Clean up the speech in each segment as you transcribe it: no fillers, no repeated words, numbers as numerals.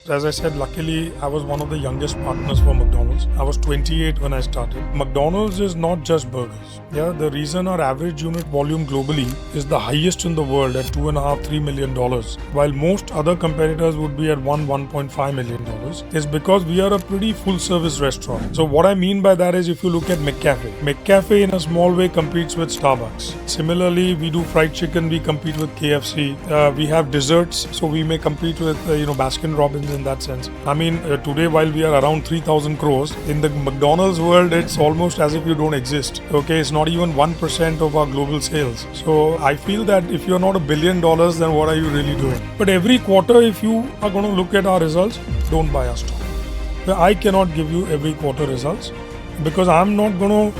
As I said, luckily, I was one of the youngest partners for McDonald's. I was 28 when I started. McDonald's is not just burgers. Yeah, the reason our average unit volume globally is the highest in the world at $2.5-3 million, while most other competitors would be at $1.5 million, is because we are a pretty full-service restaurant. So what I mean by that is, if you look at McCafé in a small way competes with Starbucks. Similarly, we do fried chicken, we compete with KFC. We have desserts, so we may compete with Baskin Robbins in that sense. I mean, today while we are around 3,000 crores, in the McDonald's world, it's almost as if you don't exist. Okay, it's not even 1% of our global sales. So I feel that if you're not $1 billion, then what are you really doing? But every quarter, if you are going to look at our results, don't buy our stock. I cannot give you every quarter results because I'm not going to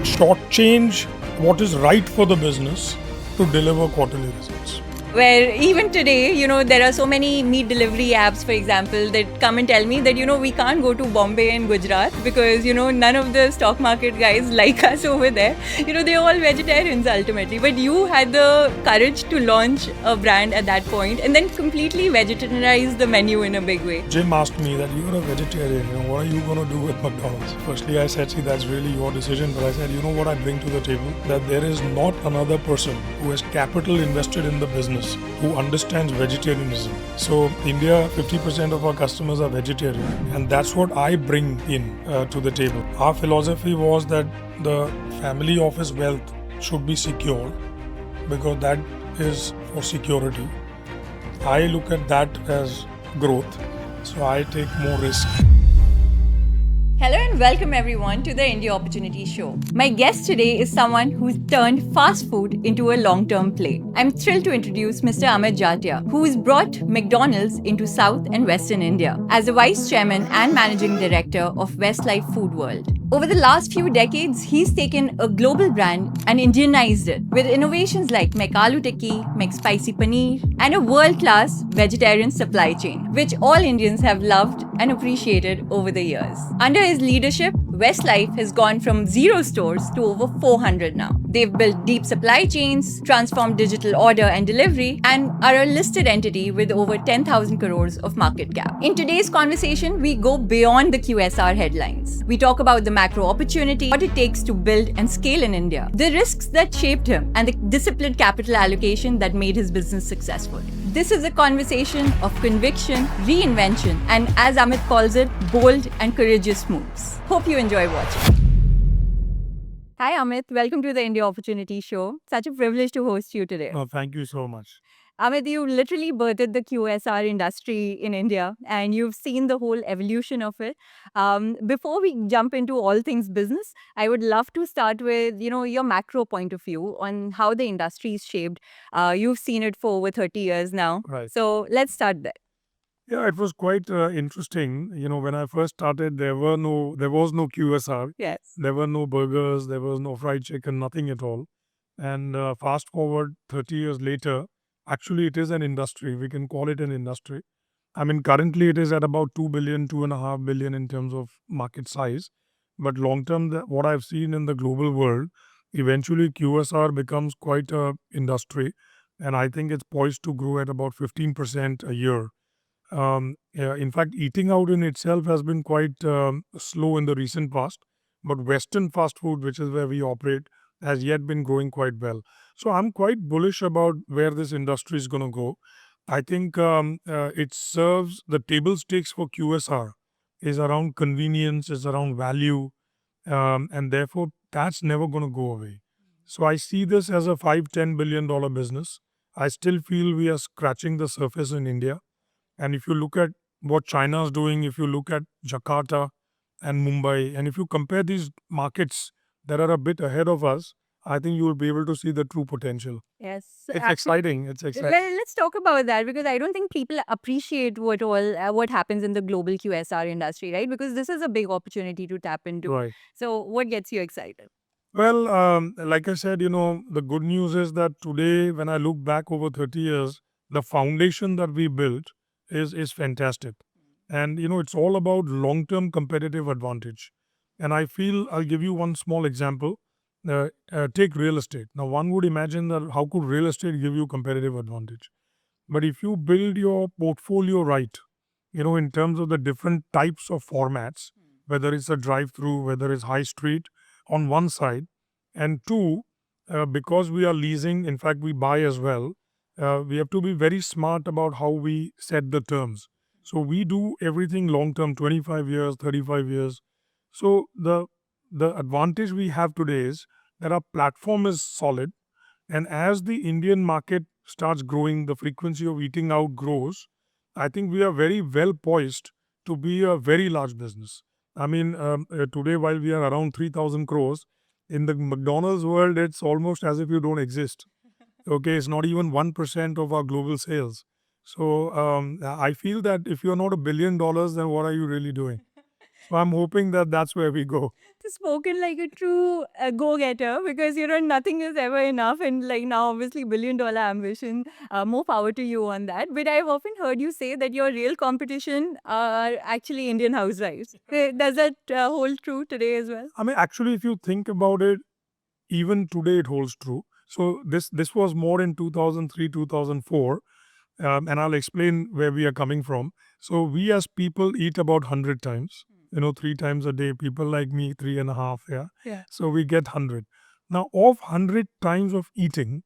shortchange what is right for the business to deliver quarterly results. Where even today, there are so many meat delivery apps, for example, that come and tell me that, we can't go to Bombay and Gujarat because, none of the stock market guys like us over there. They're all vegetarians ultimately. But you had the courage to launch a brand at that point and then completely vegetarianize the menu in a big way. Jim asked me that you're a vegetarian, what are you going to do with McDonald's? Firstly, I said, see, that's really your decision. But I said, you know what I bring to the table? That there is not another person who has capital invested in the business who understands vegetarianism. So India, 50% of our customers are vegetarian, and that's what I bring in to the table. Our philosophy was that the family office wealth should be secure because that is for security. I look at that as growth, so I take more risk. Hello and welcome everyone to the India Opportunity Show. My guest today is someone who's turned fast food into a long-term play. I'm thrilled to introduce Mr. Amit Jatia, who's brought McDonald's into South and Western India as the Vice Chairman and Managing Director of Westlife Foodworld. Over the last few decades, he's taken a global brand and Indianized it with innovations like McAloo Tikki, McSpicy Paneer, and a world-class vegetarian supply chain, which all Indians have loved and appreciated over the years. Under his leadership, Westlife has gone from 0 stores to over 400 now. They've built deep supply chains, transformed digital order and delivery, and are a listed entity with over 10,000 crores of market cap. In today's conversation, we go beyond the QSR headlines. We talk about the macro opportunity, what it takes to build and scale in India, the risks that shaped him, and the disciplined capital allocation that made his business successful. This is a conversation of conviction, reinvention, and as Amit calls it, bold and courageous moves. Hope you enjoy watching. Hi Amit, welcome to the India Opportunity Show. Such a privilege to host you today. Oh, thank you so much. Amit, you literally birthed the QSR industry in India and you've seen the whole evolution of it. Before we jump into all things business, I would love to start with, your macro point of view on how the industry is shaped. You've seen it for over 30 years now. Right. So let's start there. Yeah, it was quite interesting. When I first started, there was no QSR. Yes. There were no burgers. There was no fried chicken. Nothing at all. And fast forward 30 years later, actually it is an industry. We can call it an industry. I mean, currently it is at about 2 billion, 2.5 billion in terms of market size. But long term, what I've seen in the global world, eventually QSR becomes quite a industry, and I think it's poised to grow at about 15% a year. In fact, eating out in itself has been quite slow in the recent past, but Western fast food, which is where we operate, has yet been growing quite well. So I'm quite bullish about where this industry is going to go. I think it serves the table stakes for QSR is around convenience, is around value, and therefore that's never going to go away. So I see this as a $5-10 billion business. I still feel we are scratching the surface in India. And if you look at what China is doing, if you look at Jakarta and Mumbai, and if you compare these markets that are a bit ahead of us, I think you will be able to see the true potential. Yes. It's exciting. It's exciting. Well, let's talk about that because I don't think people appreciate what happens in the global QSR industry, right? Because this is a big opportunity to tap into. Right. So what gets you excited? Well, like I said, the good news is that today, when I look back over 30 years, the foundation that we built is fantastic. And, it's all about long-term competitive advantage. And I feel I'll give you one small example. Take real estate. Now, one would imagine that how could real estate give you competitive advantage? But if you build your portfolio right, in terms of the different types of formats, whether it's a drive-through, whether it's high street on one side, and two, because we are leasing, in fact, we buy as well, we have to be very smart about how we set the terms. So we do everything long term, 25 years, 35 years. So the advantage we have today is that our platform is solid, and as the Indian market starts growing, the frequency of eating out grows. I think we are very well poised to be a very large business. I mean, today, while we are around 3,000 crores, in the McDonald's world, it's almost as if you don't exist. Okay, it's not even 1% of our global sales. So I feel that if you're not $1 billion, then what are you really doing? So I'm hoping that that's where we go. Spoken like a true go-getter, because nothing is ever enough, and like now obviously billion-dollar ambition. More power to you on that. But I've often heard you say that your real competition are actually Indian housewives. Does that hold true today as well? I mean, actually, if you think about it, even today it holds true. So this was more in 2003, 2004, and I'll explain where we are coming from. So we as people eat about 100 times, 3 times a day. People like me, three and a half, yeah. Yeah. So we get 100. Now, of 100 times of eating,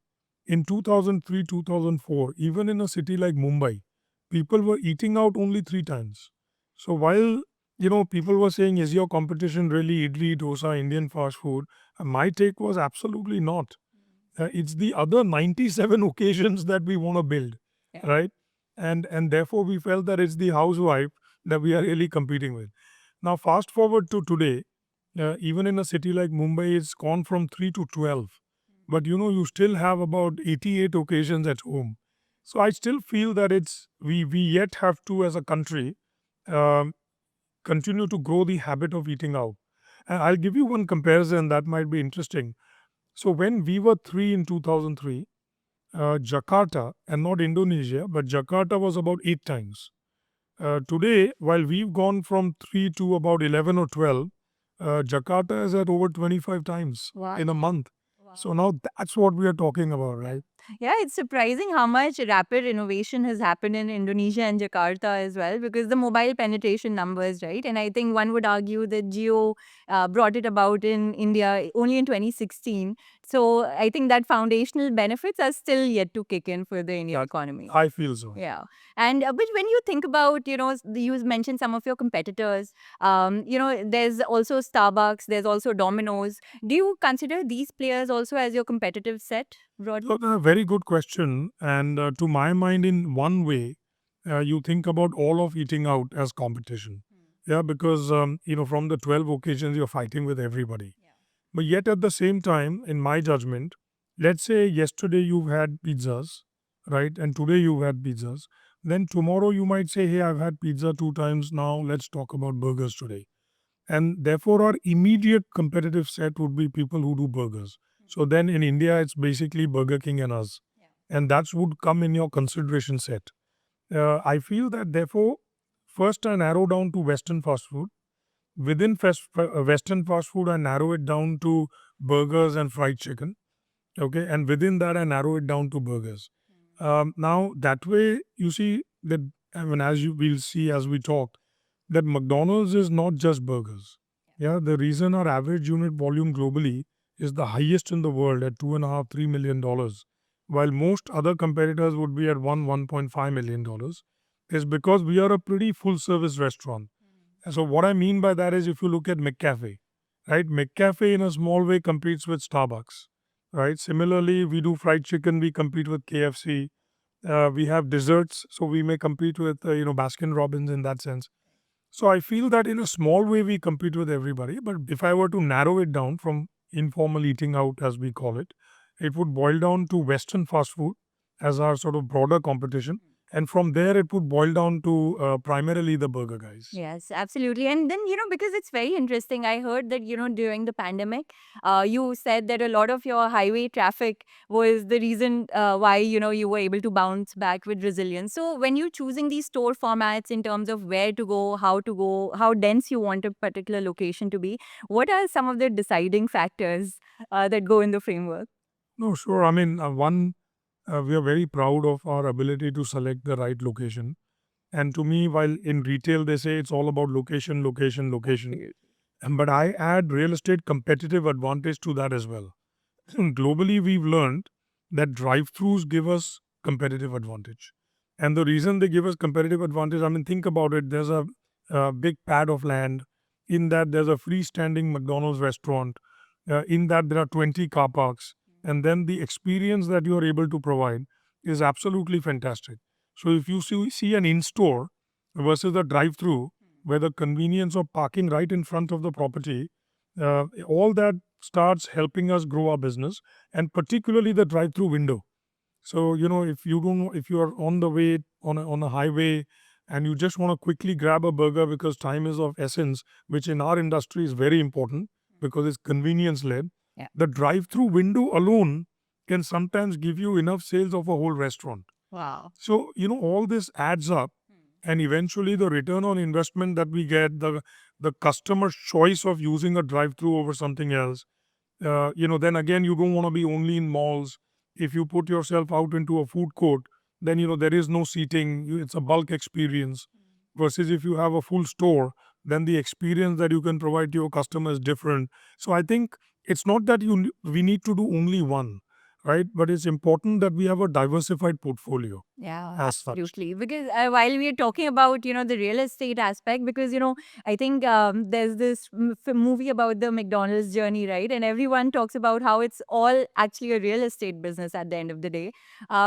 in 2003, 2004, even in a city like Mumbai, people were eating out only 3 times. So while people were saying, is your competition really idli, dosa, Indian fast food? My take was absolutely not. It's the other 97 occasions that we want to build, Yeah. right? And therefore we felt that it's the housewife that we are really competing with. Now, fast forward to today, even in a city like Mumbai, it's gone from 3 to 12. But you still have about 88 occasions at home. So I still feel that we yet have to, as a country, um, continue to grow the habit of eating out. And I'll give you one comparison that might be interesting. So when we were three in 2003, Jakarta, and not Indonesia, but Jakarta was about 8 times. Today, while we've gone from 3 to about 11 or 12, Jakarta is at over 25 times Wow. in a month. So now that's what we are talking about, right? Yeah, it's surprising how much rapid innovation has happened in Indonesia and Jakarta as well, because the mobile penetration numbers, right? And I think one would argue that Jio brought it about in India only in 2016. So I think that foundational benefits are still yet to kick in for the Indian That- economy. I feel so. Yeah. And but when you think about, you mentioned some of your competitors, there's also Starbucks, there's also Domino's. Do you consider these players also as your competitive set broadly? So that's a very good question. And to my mind, in one way, you think about all of eating out as competition. Yeah, because, from the 12 occasions, you're fighting with everybody. But yet at the same time, in my judgment, let's say yesterday you've had pizzas, right? And today you've had pizzas. Then tomorrow you might say, hey, I've had pizza 2 times now. Let's talk about burgers today. And therefore, our immediate competitive set would be people who do burgers. So then in India, it's basically Burger King and us. And that would come in your consideration set. I feel that therefore, first I narrow down to Western fast food. Within Western fast food, I narrow it down to burgers and fried chicken. Okay. And within that, I narrow it down to burgers. Now, that way, you see that, I mean, as you will see as we talk, that McDonald's is not just burgers. Yeah, the reason our average unit volume globally is the highest in the world at $2.5–3 million, while most other competitors would be at $1.5 million, is because we are a pretty full service restaurant. And so what I mean by that is, if you look at McCafé, right? McCafé in a small way competes with Starbucks, right? Similarly, we do fried chicken, we compete with KFC. We have desserts, so we may compete with Baskin Robbins in that sense. So I feel that in a small way we compete with everybody. But if I were to narrow it down from informal eating out, as we call it would boil down to Western fast food as our sort of broader competition. And from there, it would boil down to primarily the burger guys. Yes, absolutely. And then, because it's very interesting, I heard that, during the pandemic, you said that a lot of your highway traffic was the reason why, you were able to bounce back with resilience. So when you're choosing these store formats in terms of where to go, how dense you want a particular location to be, what are some of the deciding factors that go in the framework? No, sure. I mean, we are very proud of our ability to select the right location. And to me, while in retail they say it's all about location, location, location, but I add real estate competitive advantage to that as well. Globally, we've learned that drive-throughs give us competitive advantage. And the reason they give us competitive advantage, I mean, think about it. There's a big pad of land. In that, there's a freestanding McDonald's restaurant. In that, there are 20 car parks. And then the experience that you are able to provide is absolutely fantastic. So if you see an in-store versus a drive-through, where the convenience of parking right in front of the property, all that starts helping us grow our business, and particularly the drive-through window. So if you don't, if you are on the way on a highway and you just want to quickly grab a burger because time is of essence, which in our industry is very important because it's convenience led. Yeah. The drive-through window alone can sometimes give you enough sales of a whole restaurant. Wow. So all this adds up, and eventually the return on investment that we get, the customer's choice of using a drive-through over something else. Then again, you don't want to be only in malls. If you put yourself out into a food court, then there is no seating. It's a bulk experience. Versus if you have a full store, then the experience that you can provide to your customer is different. So I think it's not that we need to do only one, right? But it's important that we have a diversified portfolio Yeah, as such. absolutely. Because while we are talking about, the real estate aspect, because, I think there's this movie about the McDonald's journey, right? And everyone talks about how it's all actually a real estate business at the end of the day,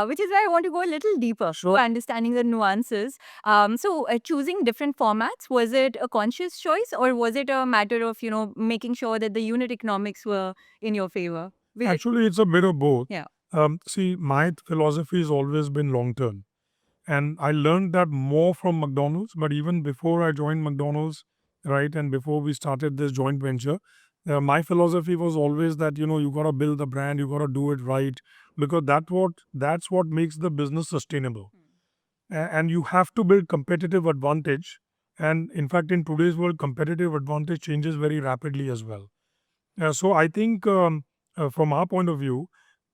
which is why I want to go a little deeper, understanding the nuances. So choosing different formats, was it a conscious choice or was it a matter of, making sure that the unit economics were in your favor? Actually, it's a bit of both. Yeah. See, my philosophy has always been long term. And I learned that more from McDonald's. But even before I joined McDonald's, right, and before we started this joint venture, my philosophy was always that you got to build the brand, you got to do it right, because that's what makes the business sustainable. And you have to build competitive advantage. And in fact, in today's world, competitive advantage changes very rapidly as well. So I think from our point of view,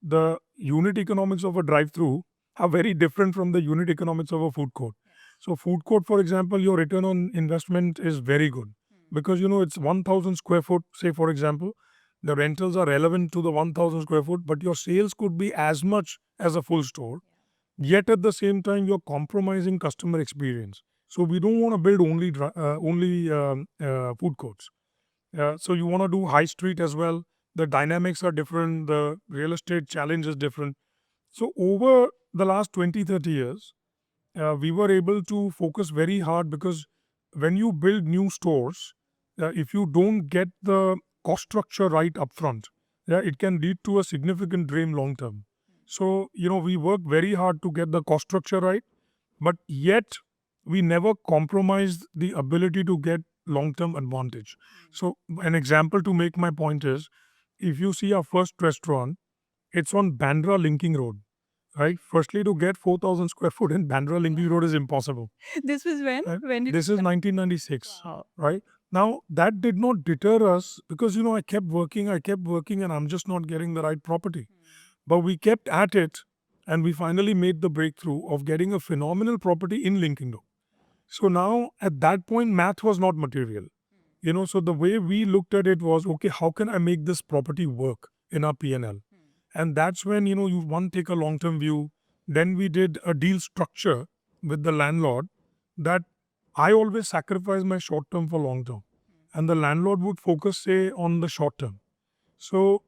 the unit economics of a drive-through are very different from the unit economics of a food court. So food court, for example, your return on investment is very good because it's 1,000 square foot. Say for example, the rentals are relevant to the 1,000 square foot, but your sales could be as much as a full store. Yet at the same time, you're compromising customer experience. So we don't want to build only food courts. So you want to do high street as well. The dynamics are different. The real estate challenge is different. So over the last 20, 30 years, we were able to focus very hard because when you build new stores, if you don't get the cost structure right upfront, it can lead to a significant drain long term. So, we work very hard to get the cost structure right, but yet we never compromise the ability to get long-term advantage. So an example to make my point is, if you see our first restaurant, it's on Bandra Linking Road, right? Firstly, to get 4,000 square foot in Bandra Linking Road is impossible. This was when? Right? When did This is 1996, Wow. right? Now, that did not deter us because, I kept working, and I'm just not getting the right property. But we kept at it, and we finally made the breakthrough of getting a phenomenal property in Linking Road. So now at that point, math was not material. So the way we looked at it was, okay, how can I make this property work in our P&L? And that's when, you one take a long-term view. Then we did a deal structure with the landlord that I always sacrifice my short-term for long-term. And the landlord would focus, say, on the short-term. So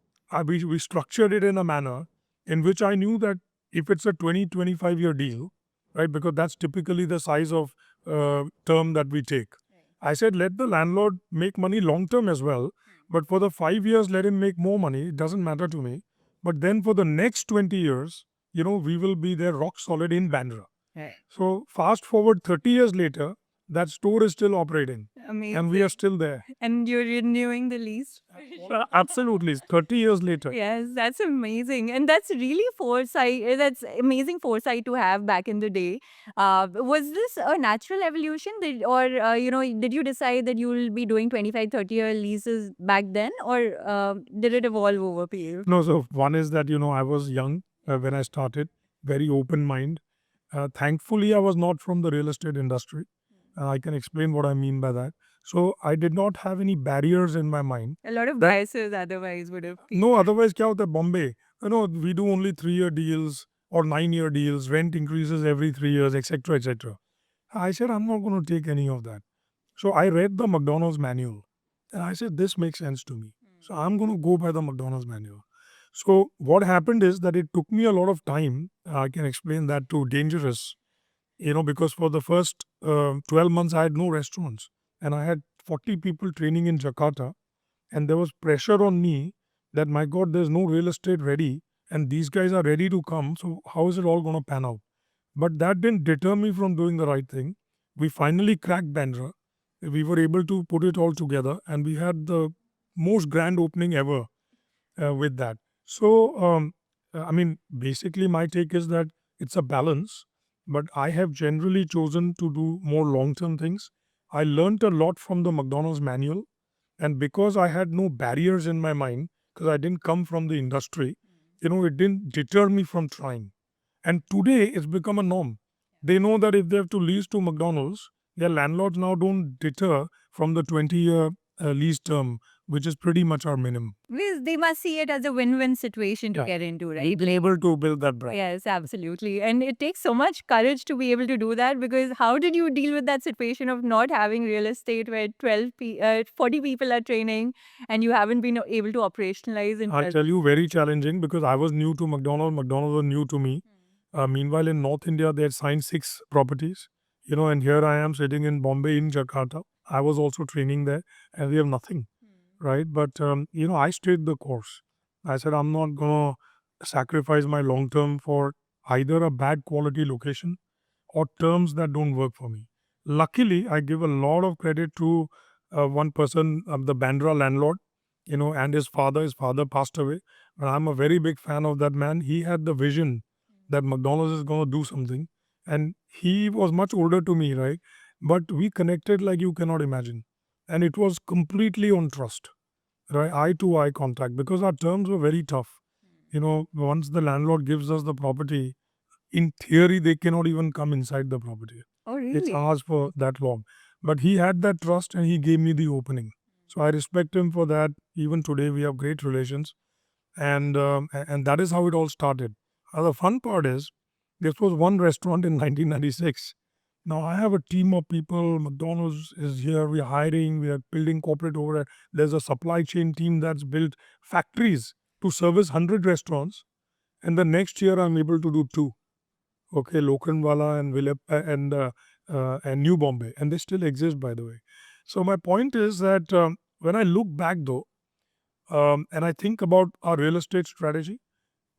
we structured it in a manner in which I knew that if it's a 20, 25-year deal, right, because that's typically the size of term that we take. I said, let the landlord make money long term as well, but for the 5 years, let him make more money. It doesn't matter to me. But then for the next 20 years, we will be there rock solid in Bandra. Right. So fast forward 30 years later, that store is still operating. Amazing. And we are still there. And you're renewing the lease? Absolutely. 30 years later. Yes, that's amazing. And that's really foresight. That's amazing foresight to have back in the day. Was this a natural evolution? Did you decide that you will be doing 25, 30-year leases back then? Or did it evolve over period? No, so one is that, I was young when I started, very open mind. Thankfully, I was not from the real estate industry. I can explain what I mean by that. So I did not have any barriers in my mind. A lot of biases otherwise would have been. No, otherwise, क्या होता है Bombay? We do only 3-year deals or 9-year deals. Rent increases every 3 years, etc., etc. I said I'm not going to take any of that. So I read the McDonald's manual, and I said this makes sense to me. So I'm going to go by the McDonald's manual. So what happened is that it took me a lot of time. I can explain that too. Dangerous, because for the first 12 months I had no restaurants, and I had 40 people training in Jakarta, and there was pressure on me that my God, there's no real estate ready, and these guys are ready to come. So how is it all going to pan out? But that didn't deter me from doing the right thing. We finally cracked Bandra. We were able to put it all together, and we had the most grand opening ever with that. So, basically, my take is that it's a balance, but I have generally chosen to do more long term things. I learned a lot from the McDonald's manual, and because I had no barriers in my mind, because I didn't come from the industry, it didn't deter me from trying. And today it's become a norm. They know that if they have to lease to McDonald's, their landlords now don't deter from the 20-year lease term, which is pretty much our minimum. Because they must see it as a win-win situation to Yeah. get into, right? We've been able to build that brand. Yes, absolutely. And it takes so much courage to be able to do that, because how did you deal with that situation of not having real estate where 40 people are training and you haven't been able to operationalize in I tell you, very challenging because I was new to McDonald's. McDonald's was new to me. Meanwhile, in North India, they had signed 6 properties, and here I am sitting in Bombay, in Jakarta. I was also training there, and we have nothing, right? But, I stayed the course. I said, I'm not going to sacrifice my long term for either a bad quality location or terms that don't work for me. Luckily, I give a lot of credit to one person, the Bandra landlord, and his father. His father passed away. But I'm a very big fan of that man. He had the vision that McDonald's is going to do something. And he was much older to me, right? But we connected like you cannot imagine. And it was completely on trust, right? Eye to eye contact, because our terms were very tough. Once the landlord gives us the property, in theory, they cannot even come inside the property. Oh, It's really? ours for that long. But he had that trust and he gave me the opening. So I respect him for that. Even today, we have great relations. And that is how it all started. The fun part is, this was one restaurant in 1996. Now I have a team of people. McDonald's is here. We are hiring. We are building corporate overhead. There's a supply chain team that's built factories to service 100 restaurants. And the next year, I'm able to do 2. Okay, Lokhandwala and and New Bombay, and they still exist, by the way. So my point is that when I look back, though, and I think about our real estate strategy,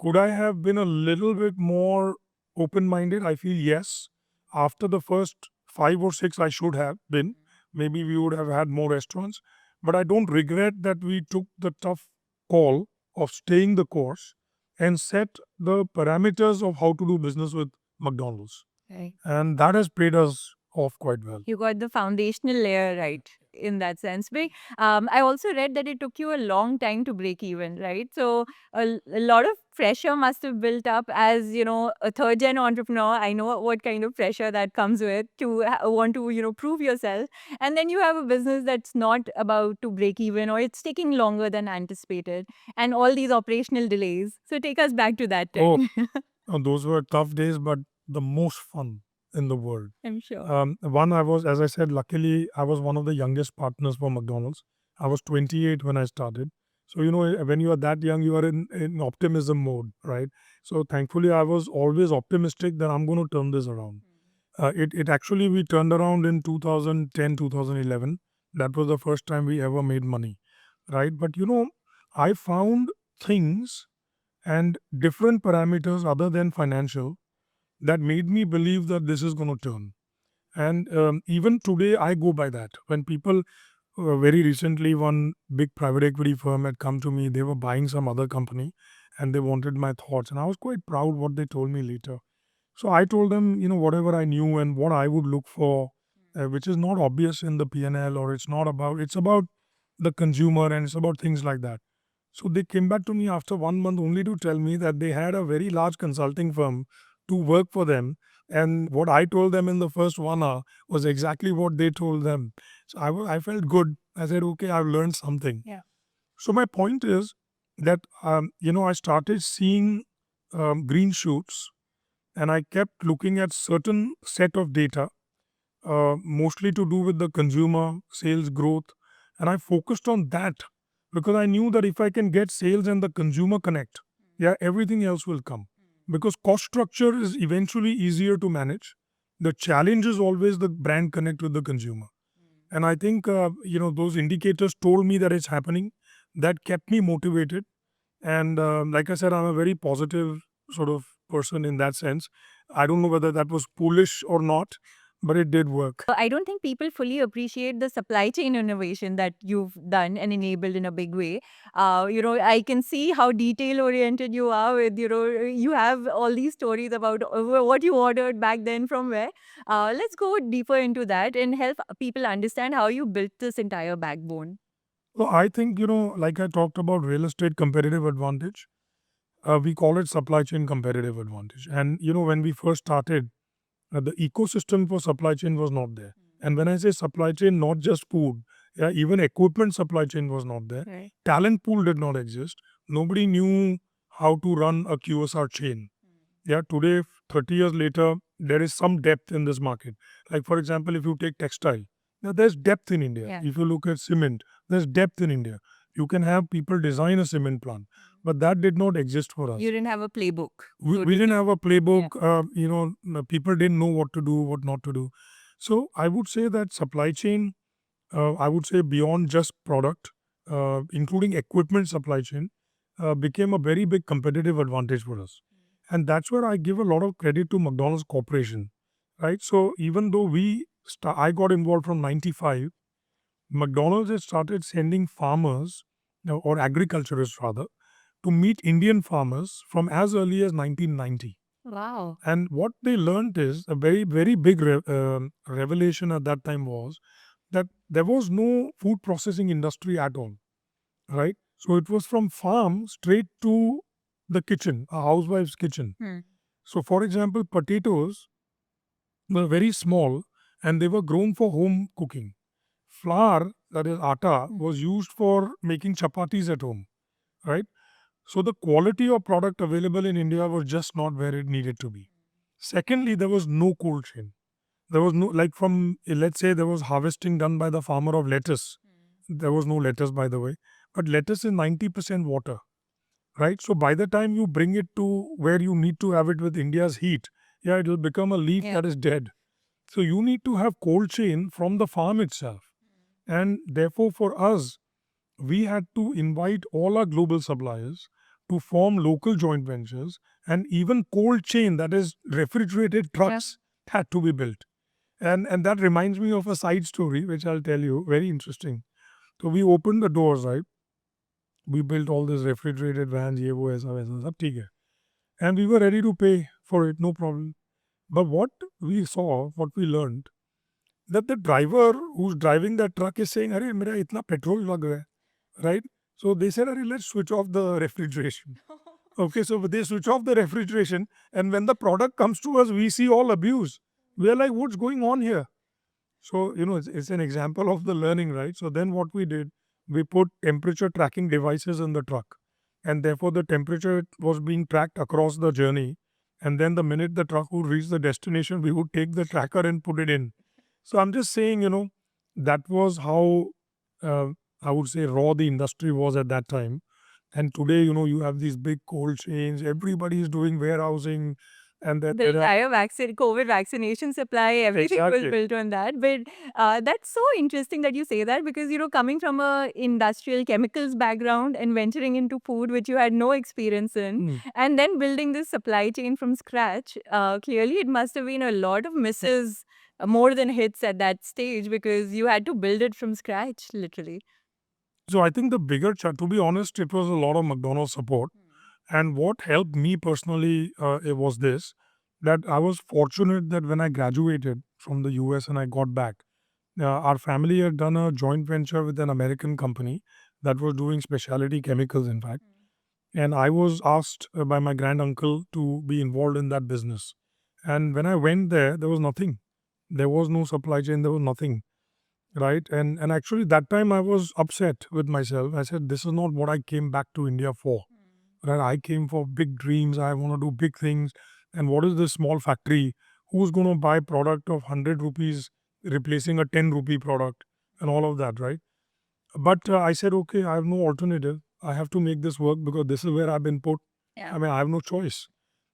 could I have been a little bit more open-minded? I feel yes. After the first 5 or 6, I should have been. Maybe we would have had more restaurants, but I don't regret that we took the tough call of staying the course and set the parameters of how to do business with McDonald's. Right. And that has paid us off quite well. You got the foundational layer right in that sense. But I also read that it took you a long time to break even, right? So a lot of pressure must have built up as, a third gen entrepreneur. I know what kind of pressure that comes with to want to, prove yourself. And then you have a business that's not about to break even, or it's taking longer than anticipated, and all these operational delays. So take us back to that time. Those were tough days, but the most fun in the world. I'm sure. One, I was, as I said, luckily, I was one of the youngest partners for McDonald's. I was 28 when I started. So, when you are that young, you are in optimism mode, right? So, thankfully, I was always optimistic that I'm going to turn this around. It actually, we turned around in 2010, 2011. That was the first time we ever made money, right? But, I found things and different parameters other than financial that made me believe that this is going to turn. And even today, I go by that. When people, very recently, one big private equity firm had come to me, they were buying some other company and they wanted my thoughts. And I was quite proud what they told me later. So I told them, whatever I knew and what I would look for, which is not obvious in the P&L, or it's about the consumer, and it's about things like that. So they came back to me after 1 month only to tell me that they had a very large consulting firm to work for them, And what I told them in the first 1 hour was exactly what they told them. So I felt good. I said, okay, I've learned something. Yeah. So my point is that, I started seeing green shoots, and I kept looking at certain set of data, mostly to do with the consumer sales growth. And I focused on that because I knew that if I can get sales and the consumer connect, yeah, everything else will come. Because cost structure is eventually easier to manage. The challenge is always the brand connect with the consumer. And I think, those indicators told me that it's happening. That kept me motivated. And like I said, I'm a very positive sort of person in that sense. I don't know whether that was foolish or not, but it did work. I don't think people fully appreciate the supply chain innovation that you've done and enabled in a big way. I can see how detail oriented you are with, you have all these stories about what you ordered back then from where. Let's go deeper into that and help people understand how you built this entire backbone. So I think, like I talked about real estate competitive advantage, we call it supply chain competitive advantage. And, when we first started, the ecosystem for supply chain was not there. And when I say supply chain, not just food, yeah, even equipment supply chain was not there. Right. Talent pool did not exist. Nobody knew how to run a QSR chain. Yeah, today, 30 years later, there is some depth in this market. Like, for example, if you take textile, now there's depth in India. Yeah. If you look at cement, there's depth in India. You can have people design a cement plant, but that did not exist for us. You didn't have a playbook. We didn't have a playbook. People didn't know what to do, what not to do. So I would say that supply chain, I would say beyond just product, including equipment supply chain, became a very big competitive advantage for us. And that's where I give a lot of credit to McDonald's Corporation, right? So even though I got involved from 95, McDonald's has started sending farmers, or agriculturists rather, to meet Indian farmers from as early as 1990. Wow. And what they learned is a very, very big revelation at that time was that there was no food processing industry at all, right? So it was from farm straight to the kitchen, a housewife's kitchen. So, for example, potatoes were very small and they were grown for home cooking. Flour, that is atta, was used for making chapatis at home, right? So the quality of product available in India was just not where it needed to be. Secondly, there was no cold chain. There was no, like from, let's say there was harvesting done by the farmer of lettuce. There was no lettuce, by the way. But lettuce is 90% water, right? So by the time you bring it to where you need to have it with India's heat, yeah, it will become a leaf that is dead. So you need to have cold chain from the farm itself. And therefore, for us, we had to invite all our global suppliers to form local joint ventures, and even cold chain, that is refrigerated trucks, had to be built. And that reminds me of a side story which I'll tell you, very interesting. So we opened the doors, right? We built all these refrigerated vans, ye wo aisa waisa sab theek hai. And we were ready to pay for it, no problem. But what we saw, what we learned, that the driver who's driving that truck is saying, "Arey, mera itna petrol lag raha hai," right? So they said, "Arey, let's switch off the refrigeration." Okay, so they switch off the refrigeration, and when the product comes to us, we see all abuse. We are like, what's going on here? So, it's an example of the learning, right? So then what we did, we put temperature tracking devices in the truck. And therefore, the temperature was being tracked across the journey. And then the minute the truck would reach the destination, we would take the tracker and put it in. So I'm just saying, that was how, uh, I would say, raw the industry was at that time. And today, you have these big cold chains, everybody is doing warehousing, and then The entire COVID vaccination supply, everything was Exactly. built on that. But that's so interesting that you say that because, coming from a industrial chemicals background and venturing into food, which you had no experience in, and then building this supply chain from scratch, clearly it must have been a lot of misses, more than hits at that stage because you had to build it from scratch, literally. So I think the bigger, to be honest, it was a lot of McDonald's support. And what helped me personally, it was this, that I was fortunate that when I graduated from the US and I got back, our family had done a joint venture with an American company that was doing specialty chemicals, in fact. And I was asked by my grand uncle to be involved in that business. And when I went there was nothing. There was no supply chain. There was nothing, right? And actually that time I was upset with myself. I said, this is not what I came back to India for. Right? I came for big dreams. I want to do big things. And what is this small factory? Who's going to buy product of 100 rupees replacing a 10 rupee product and all of that, right? But I said, okay, I have no alternative. I have to make this work because this is where I've been put. Yeah. I mean, I have no choice,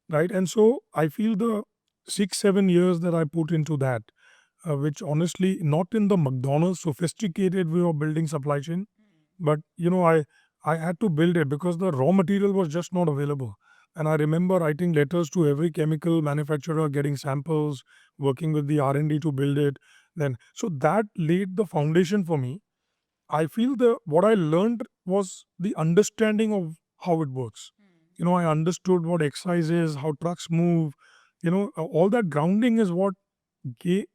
right? And so I feel the 6-7 years that I put into that, which honestly, not in the McDonald's sophisticated way of building supply chain, but I had to build it because the raw material was just not available. And I remember writing letters to every chemical manufacturer, getting samples, working with the R&D to build it. Then so that laid the foundation for me. I feel the what I learned was the understanding of how it works. I understood what excise is, how trucks move. All that grounding is what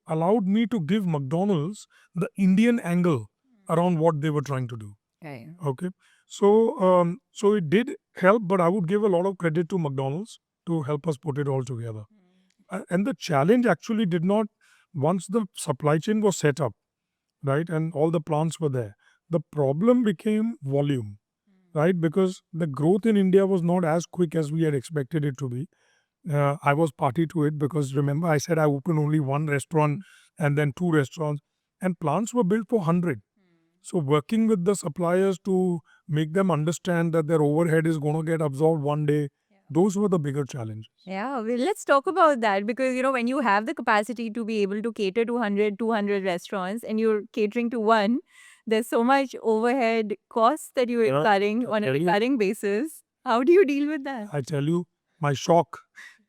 allowed me to give McDonald's the Indian angle around what they were trying to do. Right. Okay, so it did help, but I would give a lot of credit to McDonald's to help us put it all together. And the challenge actually did not once the supply chain was set up, right, and all the plants were there. The problem became volume, right, because the growth in India was not as quick as we had expected it to be. I was party to it because remember I said I opened only one restaurant and then two restaurants, and plants were built for 100. So working with the suppliers to make them understand that their overhead is going to get absorbed one day, those were the bigger challenges. Yeah, well, let's talk about that because, when you have the capacity to be able to cater to 100, 200 restaurants and you're catering to one, there's so much overhead costs that you're incurring on a recurring basis. How do you deal with that? I tell you, my shock.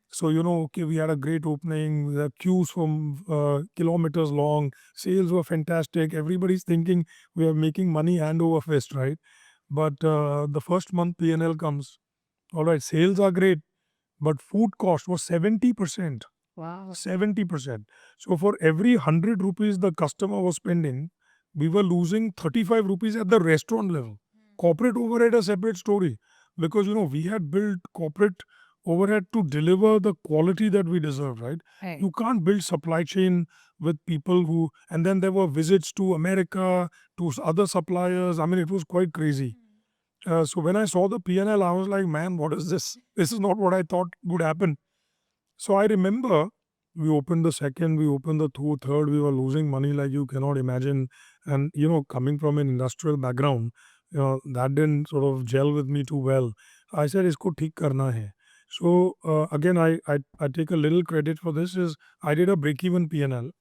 So, okay, we had a great opening, the queues from kilometers long, sales were fantastic. Everybody's thinking we are making money hand over fist, right? But the first month P&L comes. All right, sales are great, but food cost was 70%. Wow. 70%. So for every 100 rupees the customer was spending, we were losing 35 rupees at the restaurant level. Corporate overhead a separate story because we had built corporate overhead to deliver the quality that we deserve, right? Right. You can't build supply chain with people who, and then there were visits to America, to other suppliers. I mean, it was quite crazy. So when I saw the P&L, I was like, man, what is this? This is not what I thought would happen. So I remember we opened the second, we opened the third, we were losing money like you cannot imagine. And, coming from an industrial background, that didn't sort of gel with me too well. I said, isko theek karna hai. So again, I take a little credit for this is I did a break-even P&L,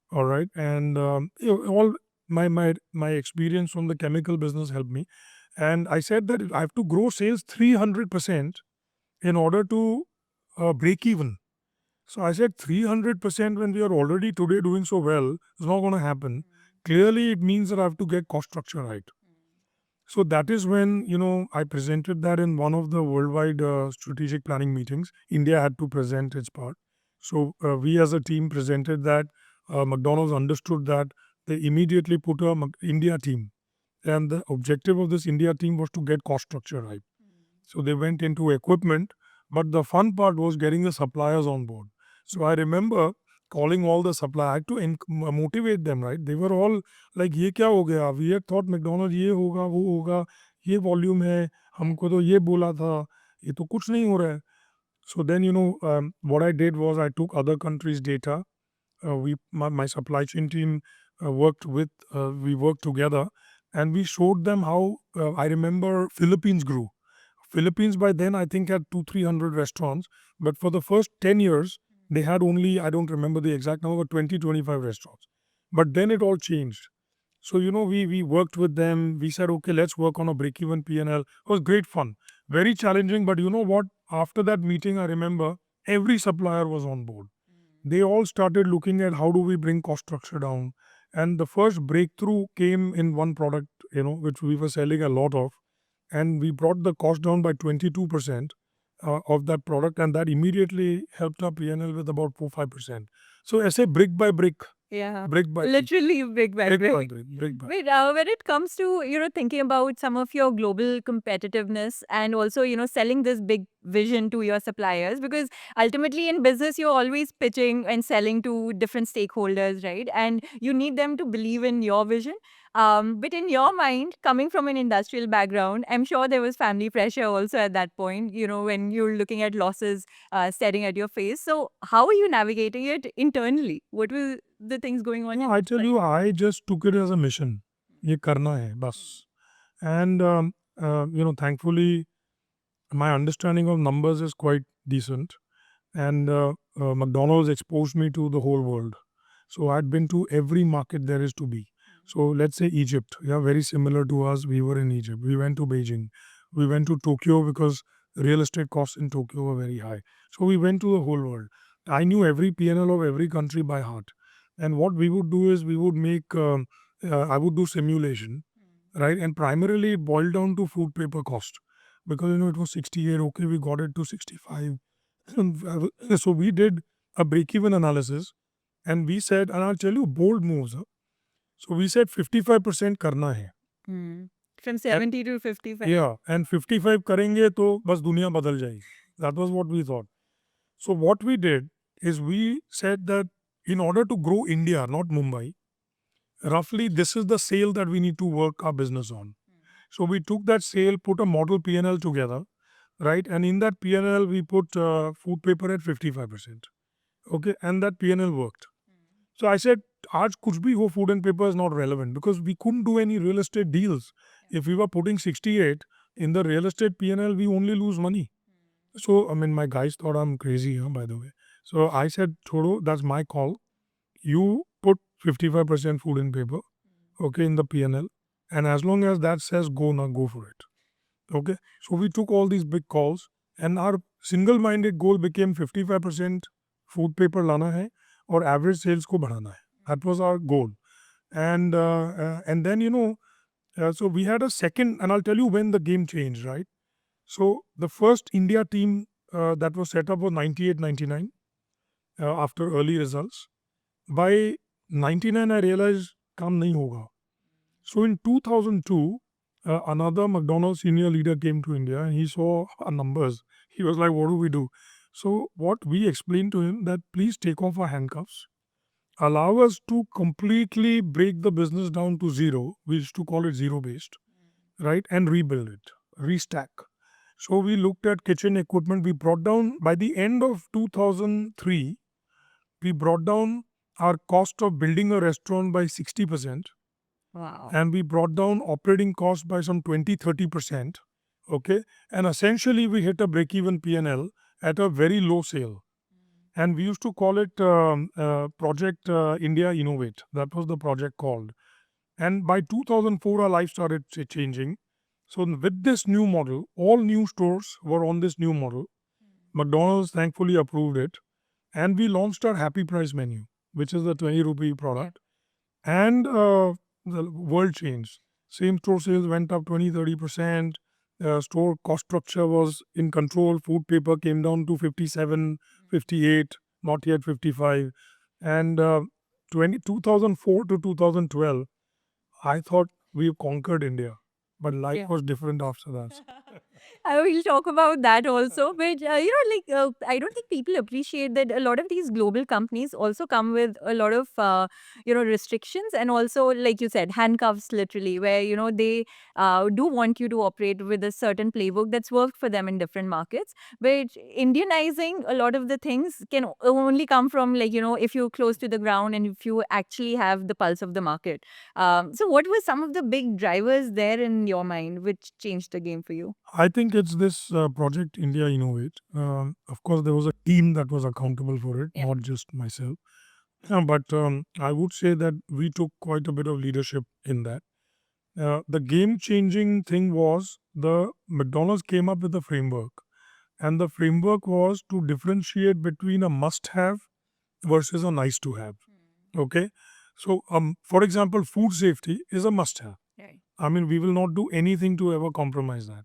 all right. And all my experience from the chemical business helped me. And I said that I have to grow sales 300% in order to break even. So I said 300% when we are already today doing so well, it's not going to happen. Clearly, it means that I have to get cost structure right. So that is when, I presented that in one of the worldwide strategic planning meetings. India had to present its part. So we as a team presented that. McDonald's understood that. They immediately put a India team. And the objective of this India team was to get cost structure right. So they went into equipment, but the fun part was getting the suppliers on board. So I remember calling all the suppliers. I had to motivate them, right? They were all like, ये क्या हो गया? We had thought McDonald's ये होगा, वो होगा, ये volume है, हमको तो ये बोला था, ये तो कुछ नहीं हो रहा है. So then, what I did was I took other countries' data. My supply chain team we worked together and we showed them how I remember Philippines grew. Philippines by then I think had 200-300 restaurants, but for the first 10 years they had only, I don't remember the exact number, but 20-25 restaurants. But then it all changed. So we worked with them. We said, okay, let's work on a break-even P&L. It was great fun, very challenging. But you know what? After that meeting, I remember every supplier was on board. They all started looking at how do we bring cost structure down. And the first breakthrough came in one product, which we were selling a lot of, and we brought the cost down by 22% of that product, and that immediately helped our P&L with about 4-5%. So I say brick by brick. Yeah. Brick by brick. Literally brick by Brick by brick. brick. Brick by. But when it comes to thinking about some of your global competitiveness and also selling this big vision to your suppliers, because ultimately in business you're always pitching and selling to different stakeholders, right? And you need them to believe in your vision. But in your mind, coming from an industrial background, I'm sure there was family pressure also at that point. When you're looking at losses staring at your face. So how are you navigating it internally? What were the things going on? No, I tell you, I just took it as a mission. ये करना है बस. And thankfully, my understanding of numbers is quite decent. And McDonald's exposed me to the whole world. So I'd been to every market there is to be. So let's say Egypt, yeah, very similar to us. We were in Egypt. We went to Beijing. We went to Tokyo because real estate costs in Tokyo were very high. So we went to the whole world. I knew every PNL of every country by heart. And what we would do is we would make, I would do simulation, right? And primarily it boiled down to food paper cost because it was 68. Okay, we got it to 65. So we did a break-even analysis, and we said, and I'll tell you bold moves. Huh? So we said 55% करना है. From 70 to 55. Yeah, and 55 करेंगे तो बस दुनिया बदल जाएगी. That was what we thought. So what we did is we said that in order to grow India, not Mumbai, roughly this is the sale that we need to work our business on. So we took that sale, put a model P&L together, right? And in that P&L, we put food paper at 55%. Okay, and that P&L worked. So I said, आज कुछ भी हो, food and paper is not relevant because we couldn't do any real estate deals. If we were putting 68 in the real estate P&L, we only lose money. So, I mean, my guys thought I'm crazy, by the way. So I said, Chodo, that's my call. You put 55% food and paper, okay, in the P&L. And as long as that says go, now go for it. Okay. So we took all these big calls and our single-minded goal became 55% food paper lana hai or average sales ko badhana hai. That was our goal. And then, so we had a second, and I'll tell you when the game changed, right? So the first India team that was set up was 98, 99 after early results. By 99, I realized काम नहीं होगा. So in 2002, another McDonald's senior leader came to India and he saw our numbers. He was like, what do we do? So what we explained to him that please take off our handcuffs, allow us to completely break the business down to zero. We used to call it zero based, right? And rebuild it, restack. So we looked at kitchen equipment. We brought down, by the end of 2003, we brought down our cost of building a restaurant by 60%. Wow. And we brought down operating costs by some 20-30%. Okay. And essentially we hit a break-even P&L at a very low sale. And we used to call it Project India Innovate. That was the project called. And by 2004, our life started changing. So with this new model, all new stores were on this new model. McDonald's thankfully approved it. And we launched our Happy Price menu, which is the 20 rupee product. And the world changed. Same store sales went up 20-30%. Store cost structure was in control. Food paper came down to 57, 58, not yet 55. And 2004 to 2012, I thought we conquered India. But life was different after that. I will talk about that also. But, I don't think people appreciate that a lot of these global companies also come with a lot of, restrictions and also, like you said, handcuffs literally, where, they do want you to operate with a certain playbook that's worked for them in different markets. But Indianizing a lot of the things can only come from, if you're close to the ground and if you actually have the pulse of the market. So, what were some of the big drivers there in your mind which changed the game for you? I think it's this Project India Innovate. Of course, there was a team that was accountable for it, Yeah. not just myself. But I would say that we took quite a bit of leadership in that. The game changing thing was the McDonald's came up with a framework, and the framework was to differentiate between a must have versus a nice to have. Okay. So, for example, food safety is a must have. Right. I mean, we will not do anything to ever compromise that.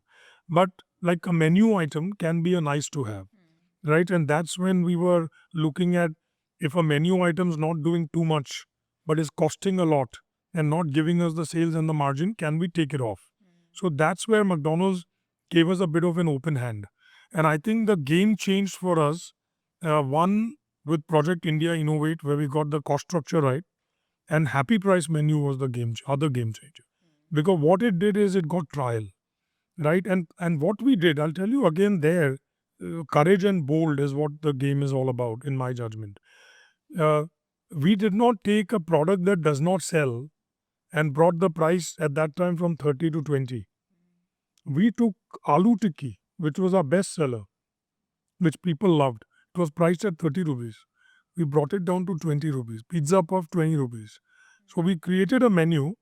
But like a menu item can be a nice to have, right? And that's when we were looking at if a menu item is not doing too much but is costing a lot and not giving us the sales and the margin. Can we take it off? So that's where McDonald's gave us a bit of an open hand. And I think the game changed for us. One, with Project India Innovate, where we got the cost structure right, and Happy Price menu was the other game changer. Because what it did is it got trial, right? And what we did, I'll tell you again there, courage and bold is what the game is all about, in my judgment. Uh, we did not take a product that does not sell and brought the price at that time from 30 to 20. We took Aloo Tikki, which was our best seller, which people loved. It was priced at 30 rupees. We brought it down to 20 rupees. Pizza puff, 20 rupees. So we created a menu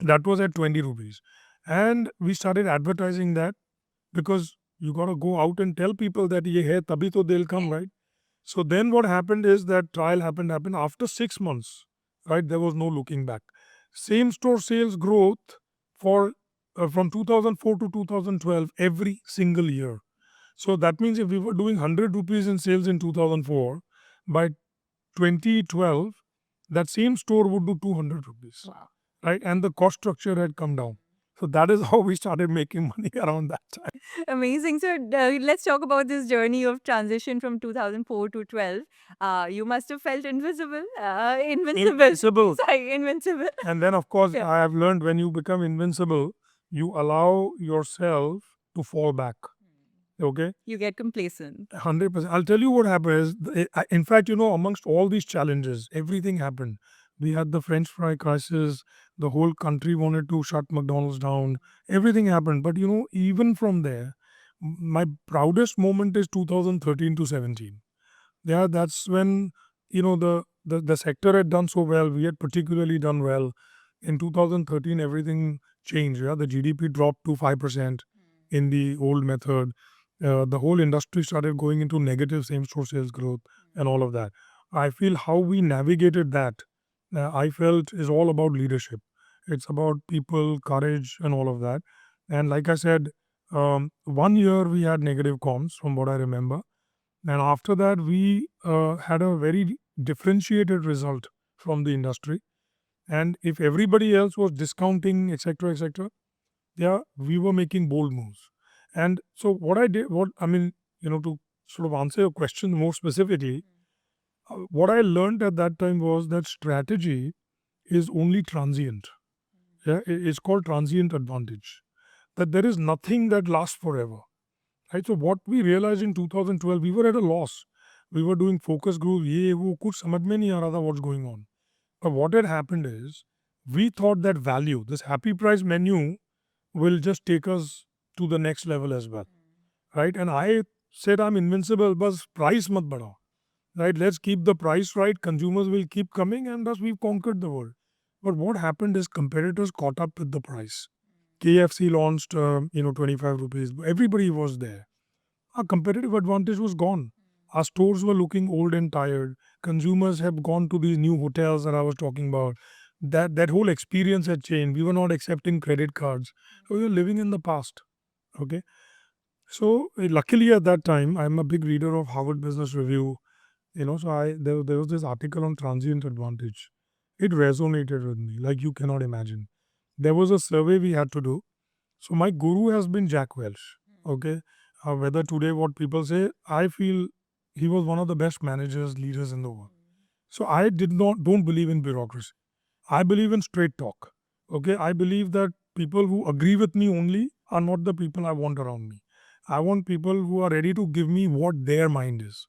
that was at 20 rupees. And we started advertising that, because you got to go out and tell people that ye hai, tabhi to they'll come, right? So then what happened is that trial happened after 6 months, right? There was no looking back. Same store sales growth for from 2004 to 2012 every single year. So that means if we were doing 100 rupees in sales in 2004, by 2012, that same store would do 200 rupees. Wow. Right? And the cost structure had come down. So that is how we started making money around that time. Amazing. So let's talk about this journey of transition from 2004 to 12. You must have felt invisible, invincible. Invincible. Sorry, invincible. And then, of course, Yeah. I have learned when you become invincible, you allow yourself to fall back. Okay? You get complacent. 100%. I'll tell you what happened is, in fact, amongst all these challenges, everything happened. We had the French fry crisis. The whole country wanted to shut McDonald's down. Everything happened. But, even from there, my proudest moment is 2013 to 17. Yeah, that's when, the sector had done so well. We had particularly done well. In 2013, everything changed. Yeah, the GDP dropped to 5% in the old method. The whole industry started going into negative same-store sales growth and all of that. I feel how we navigated that, I felt is all about leadership. It's about people, courage, and all of that. And like I said, 1 year we had negative comms from what I remember. And after that, we had a very differentiated result from the industry. And if everybody else was discounting, etc., yeah, we were making bold moves. And so what I did, to sort of answer your question more specifically, what I learned at that time was that strategy is only transient. Yeah, it's called transient advantage. That there is nothing that lasts forever. Right? So what we realized in 2012, we were at a loss. We were doing focus group, ye wo, kuch samajh mein nahi aa raha tha what's going on. But what had happened is, we thought that value, this happy price menu, will just take us to the next level as well. Right? And I said, I'm invincible, but price mat badhao. Right? Let's keep the price right. Consumers will keep coming, and thus we've conquered the world. But what happened is competitors caught up with the price. KFC launched, 25 rupees. Everybody was there. Our competitive advantage was gone. Our stores were looking old and tired. Consumers have gone to these new hotels that I was talking about. That whole experience had changed. We were not accepting credit cards. We were living in the past. Okay. So luckily at that time, I'm a big reader of Harvard Business Review. So there was this article on transient advantage. It resonated with me like you cannot imagine. There was a survey we had to do. So my guru has been Jack Welch. Okay. Whether today what people say, I feel he was one of the best managers, leaders in the world. So I don't believe in bureaucracy. I believe in straight talk. Okay. I believe that people who agree with me only are not the people I want around me. I want people who are ready to give me what their mind is.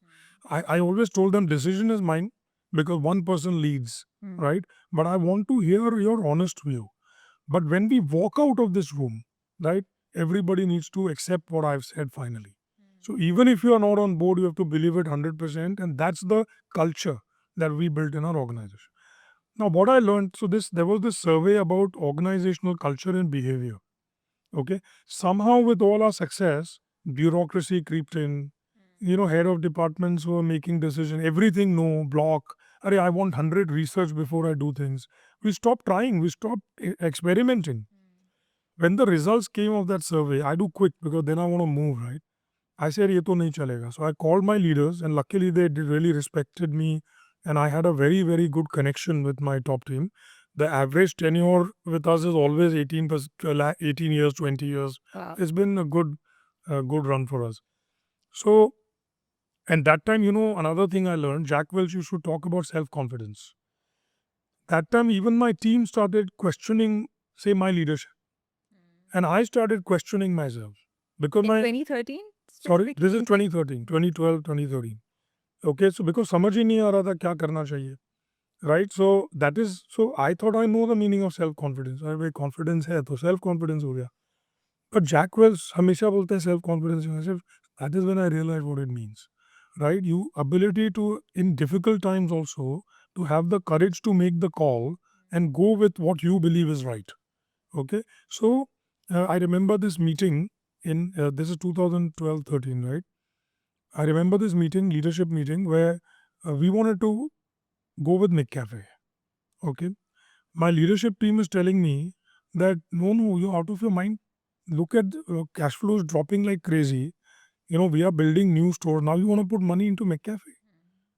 I always told them decision is mine because one person leads, right? But I want to hear your honest view. But when we walk out of this room, right, everybody needs to accept what I've said finally. So even if you are not on board, you have to believe it 100%. And that's the culture that we built in our organization. Now, what I learned, there was this survey about organizational culture and behavior. Okay. Somehow with all our success, bureaucracy creeped in. Head of departments were making decisions. Everything no, block. I want 100 research before I do things. We stopped trying. We stopped experimenting. When the results came of that survey, I do quick because then I want to move, right? I said, ye to nahi chalega. So I called my leaders and luckily they really respected me and I had a very, very good connection with my top team. The average tenure with us is always 18 years, 20 years. Wow. It's been a good run for us. So, and that time, another thing I learned, Jack Welch used to talk about self-confidence. That time, even my team started questioning, say, my leadership. And I started questioning myself. Because In my, 2013? sorry, this is 2013, 2012, 2013. Okay, so because समझ ही नहीं आ रहा था क्या करना चाहिए. Right, so that is, so I thought I know the meaning of self-confidence. अरे भाई confidence है तो self-confidence हो गया. But Jack Welch हमेशा बोलते हैं self-confidence. That is when I realized what it means. Right, you ability to, in difficult times also, to have the courage to make the call and go with what you believe is right. Okay, so I remember this meeting in, this is 2012-13, right? I remember this meeting, leadership meeting, where we wanted to go with McCafé. Okay, my leadership team is telling me that no, you're out of your mind. Look at cash flows dropping like crazy. We are building new stores. Now you want to put money into McCafé.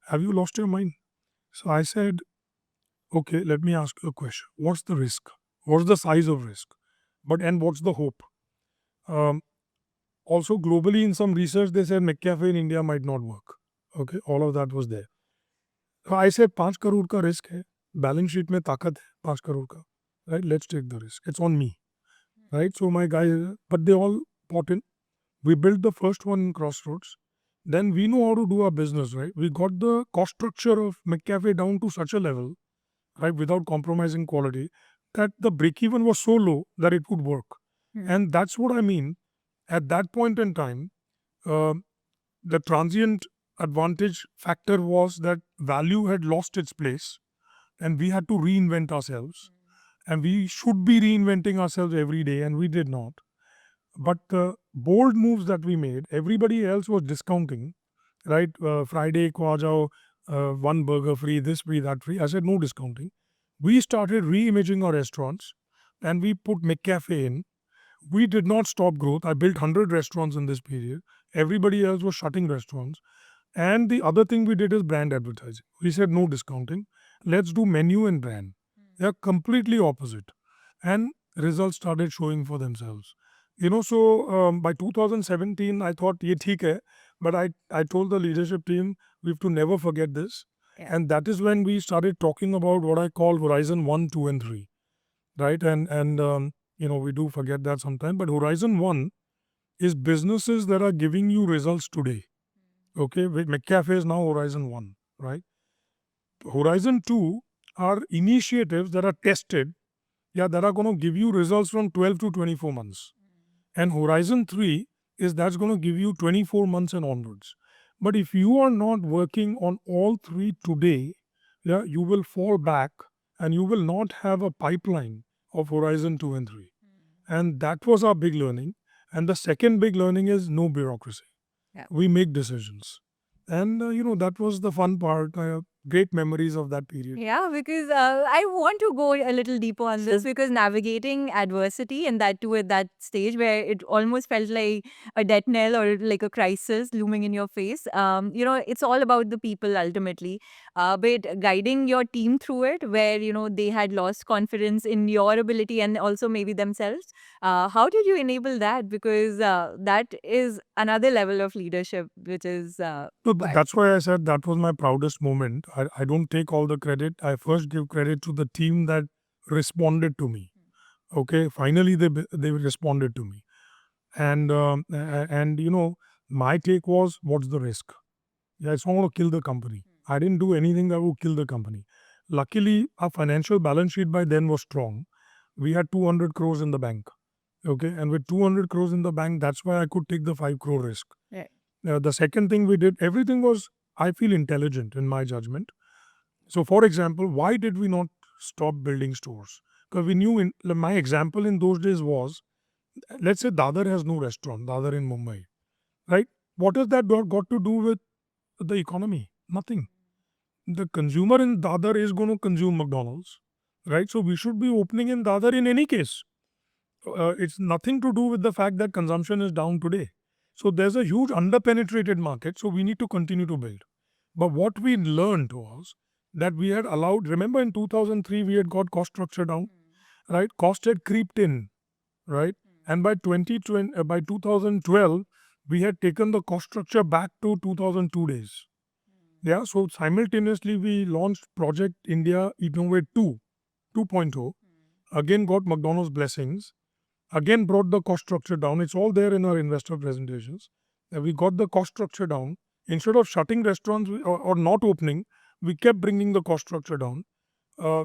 Have you lost your mind? So I said, okay, let me ask you a question. What's the risk? What's the size of risk? And what's the hope? Um, Also, globally, in some research, they said McCafe in India might not work. Okay, all of that was there. So I said 5 crore का risk है, balance sheet में ताकत है 5 crore का, right? Let's take the risk. It's on me, right? So my guys, but they all bought in. We built the first one in Crossroads. Then we know how to do our business, right? We got the cost structure of McCafe down to such a level, right, without compromising quality, that the break even was so low that it would work. And that's what I mean. At that point in time, uh, the transient advantage factor was that value had lost its place and we had to reinvent ourselves. And we should be reinventing ourselves every day, and we did not. But the bold moves that we made, everybody else was discounting, right? Friday, ko aa jao, one burger free, this free, that free. I said, no discounting. We started reimaging our restaurants and we put McCafe in. We did not stop growth. I built 100 restaurants in this period. Everybody else was shutting restaurants. And the other thing we did is brand advertising. We said no discounting. Let's do menu and brand. They are completely opposite. And results started showing for themselves. So by 2017, I thought, ye theek hai. But I told the leadership team, we have to never forget this. Yeah. And that is when we started talking about what I call Horizon 1, 2, and 3. Right? And we do forget that sometimes. But Horizon 1 is businesses that are giving you results today. Okay, McCafe is now Horizon 1, right? Horizon 2 are initiatives that are tested, that are going to give you results from 12 to 24 months. And Horizon 3 is that's going to give you 24 months and onwards. But if you are not working on all three today, you will fall back and you will not have a pipeline of Horizon 2 and 3. And that was our big learning. And the second big learning is no bureaucracy. Yeah. We make decisions. And, that was the fun part. Great memories of that period. Yeah, because I want to go a little deeper on this because navigating adversity and that too at that stage where it almost felt like a death knell or like a crisis looming in your face. It's all about the people ultimately. But guiding your team through it where, they had lost confidence in your ability and also maybe themselves. How did you enable that? Because that is another level of leadership, which is. So that's why I said that was my proudest moment. I don't take all the credit. I first give credit to the team that responded to me. Okay, finally they responded to me, and my take was, what's the risk? Yeah, it's not going to kill the company. I didn't do anything that would kill the company. Luckily, our financial balance sheet by then was strong. We had 200 crores in the bank. Okay, and with 200 crores in the bank, that's why I could take the 5 crore risk. Right. The second thing we did, everything was, I feel, intelligent in my judgment. So, for example, why did we not stop building stores? Because we knew, my example in those days was, let's say Dadar has no restaurant, Dadar in Mumbai, right? What has that got to do with the economy? Nothing. The consumer in Dadar is going to consume McDonald's, right? So, we should be opening in Dadar in any case. It's nothing to do with the fact that consumption is down today. So there's a huge underpenetrated market, so we need to continue to build. But what we learned was that we had allowed. Remember in 2003, we had got cost structure down, right? Cost had creeped in, right? And by 2020, by 2012, we had taken the cost structure back to 2002 days. Yeah, so simultaneously we launched Project India Innovate 2, 2.0, again got McDonald's blessings, again brought the cost structure down. It's all there in our investor presentations. We got the cost structure down. Instead of shutting restaurants or not opening, we kept bringing the cost structure down.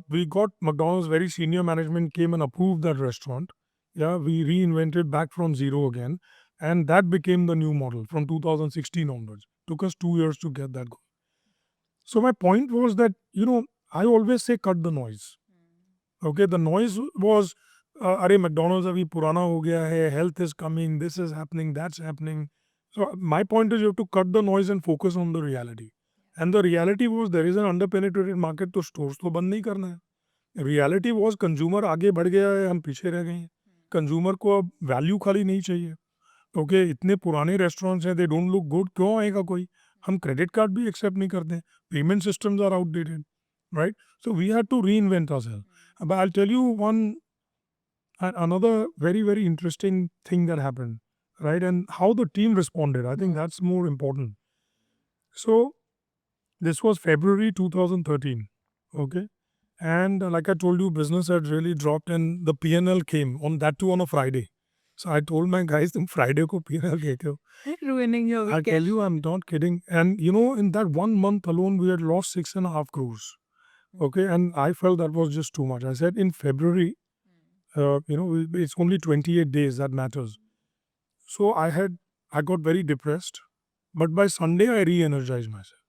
We got McDonald's very senior management came and approved that restaurant. Yeah, we reinvented back from zero again. And that became the new model from 2016 onwards. Took us 2 years to get that going. So my point was that, I always say cut the noise. Okay, the noise was, अरे McDonald's अभी पुराना हो गया है, health is coming, this is happening, that's happening. So my point is you have to cut the noise and focus on the reality. And the reality was there is an underpenetrated market, तो stores तो बंद नहीं करना है. Reality was consumer आगे बढ़ गया है, हम पीछे रह गए हैं. Consumer को अब value खाली नहीं चाहिए. ओके इतने पुराने रेस्टोरेंट्स हैं, दे डोंट लुक गुड, क्यों आएगा कोई? हम क्रेडिट कार्ड भी एक्सेप्ट नहीं करते हैं. Payment systems are outdated, right? So we had to reinvent ourselves. But I'll tell you another very, very interesting thing that happened, right? And how the team responded. I think that's more important. So this was February 2013, okay? And like I told you, business had really dropped and the P&L came on that too on a Friday. So I told my guys, तुम Friday को P&L देते हो. Ruining your I weekend. tell you, I'm not kidding. And in that 1 month alone, we had lost 6.5 crores. Okay, and I felt that was just too much. I said in February, it's only 28 days that matters. So I got very depressed. But by Sunday, I re-energized myself.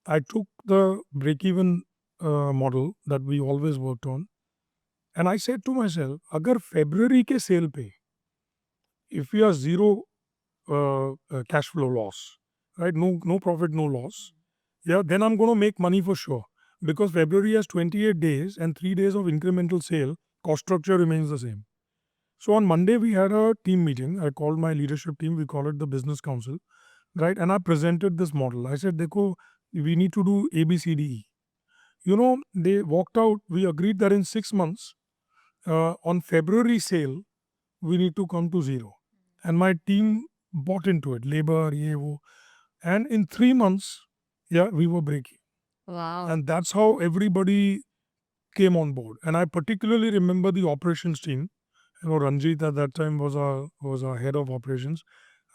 I took the breakeven model that we always worked on. And I said to myself, agar February ke sale pe, if we are zero cash flow loss, right? No profit, no loss. Yeah, then I'm going to make money for sure. Because February has 28 days and 3 days of incremental sale, cost structure remains the same. So on Monday, we had a team meeting. I called my leadership team. We call it the business council, right? And I presented this model. I said, Dekho, we need to do A, B, C, D, E. They walked out. We agreed that in 6 months, on February sale, we need to come to zero. And my team bought into it. Labor, ye, wo. And in 3 months, yeah, we were breaking. Wow. And that's how everybody came on board. And I particularly remember the operations team. Ranjit at that time was our head of operations.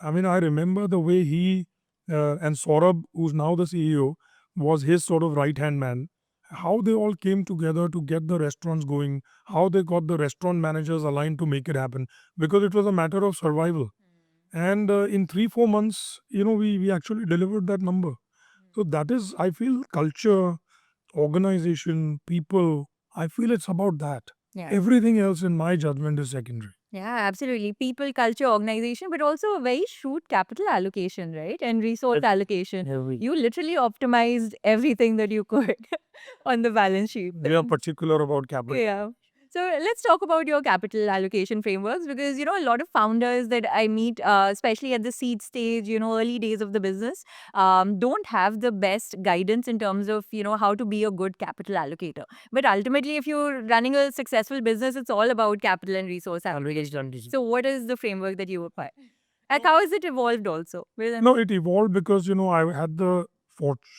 I mean, I remember the way he and Saurabh, who's now the CEO, was his sort of right-hand man. How they all came together to get the restaurants going, how they got the restaurant managers aligned to make it happen, because it was a matter of survival. And in 3-4 months, we actually delivered that number. So that is, I feel, culture, organization, people, I feel it's about that. Yeah. Everything else, in my judgment, is secondary. Yeah, absolutely. People, culture, organization, but also a very shrewd capital allocation, right? And resource allocation. You literally optimized everything that you could on the balance sheet. We are particular about capital. Yeah. So let's talk about your capital allocation frameworks, because a lot of founders that I meet, especially at the seed stage, early days of the business, don't have the best guidance in terms of how to be a good capital allocator. But ultimately, if you're running a successful business, it's all about capital and resource allocation. So what is the framework that you apply? Like, how has it evolved also? No, it evolved because I had the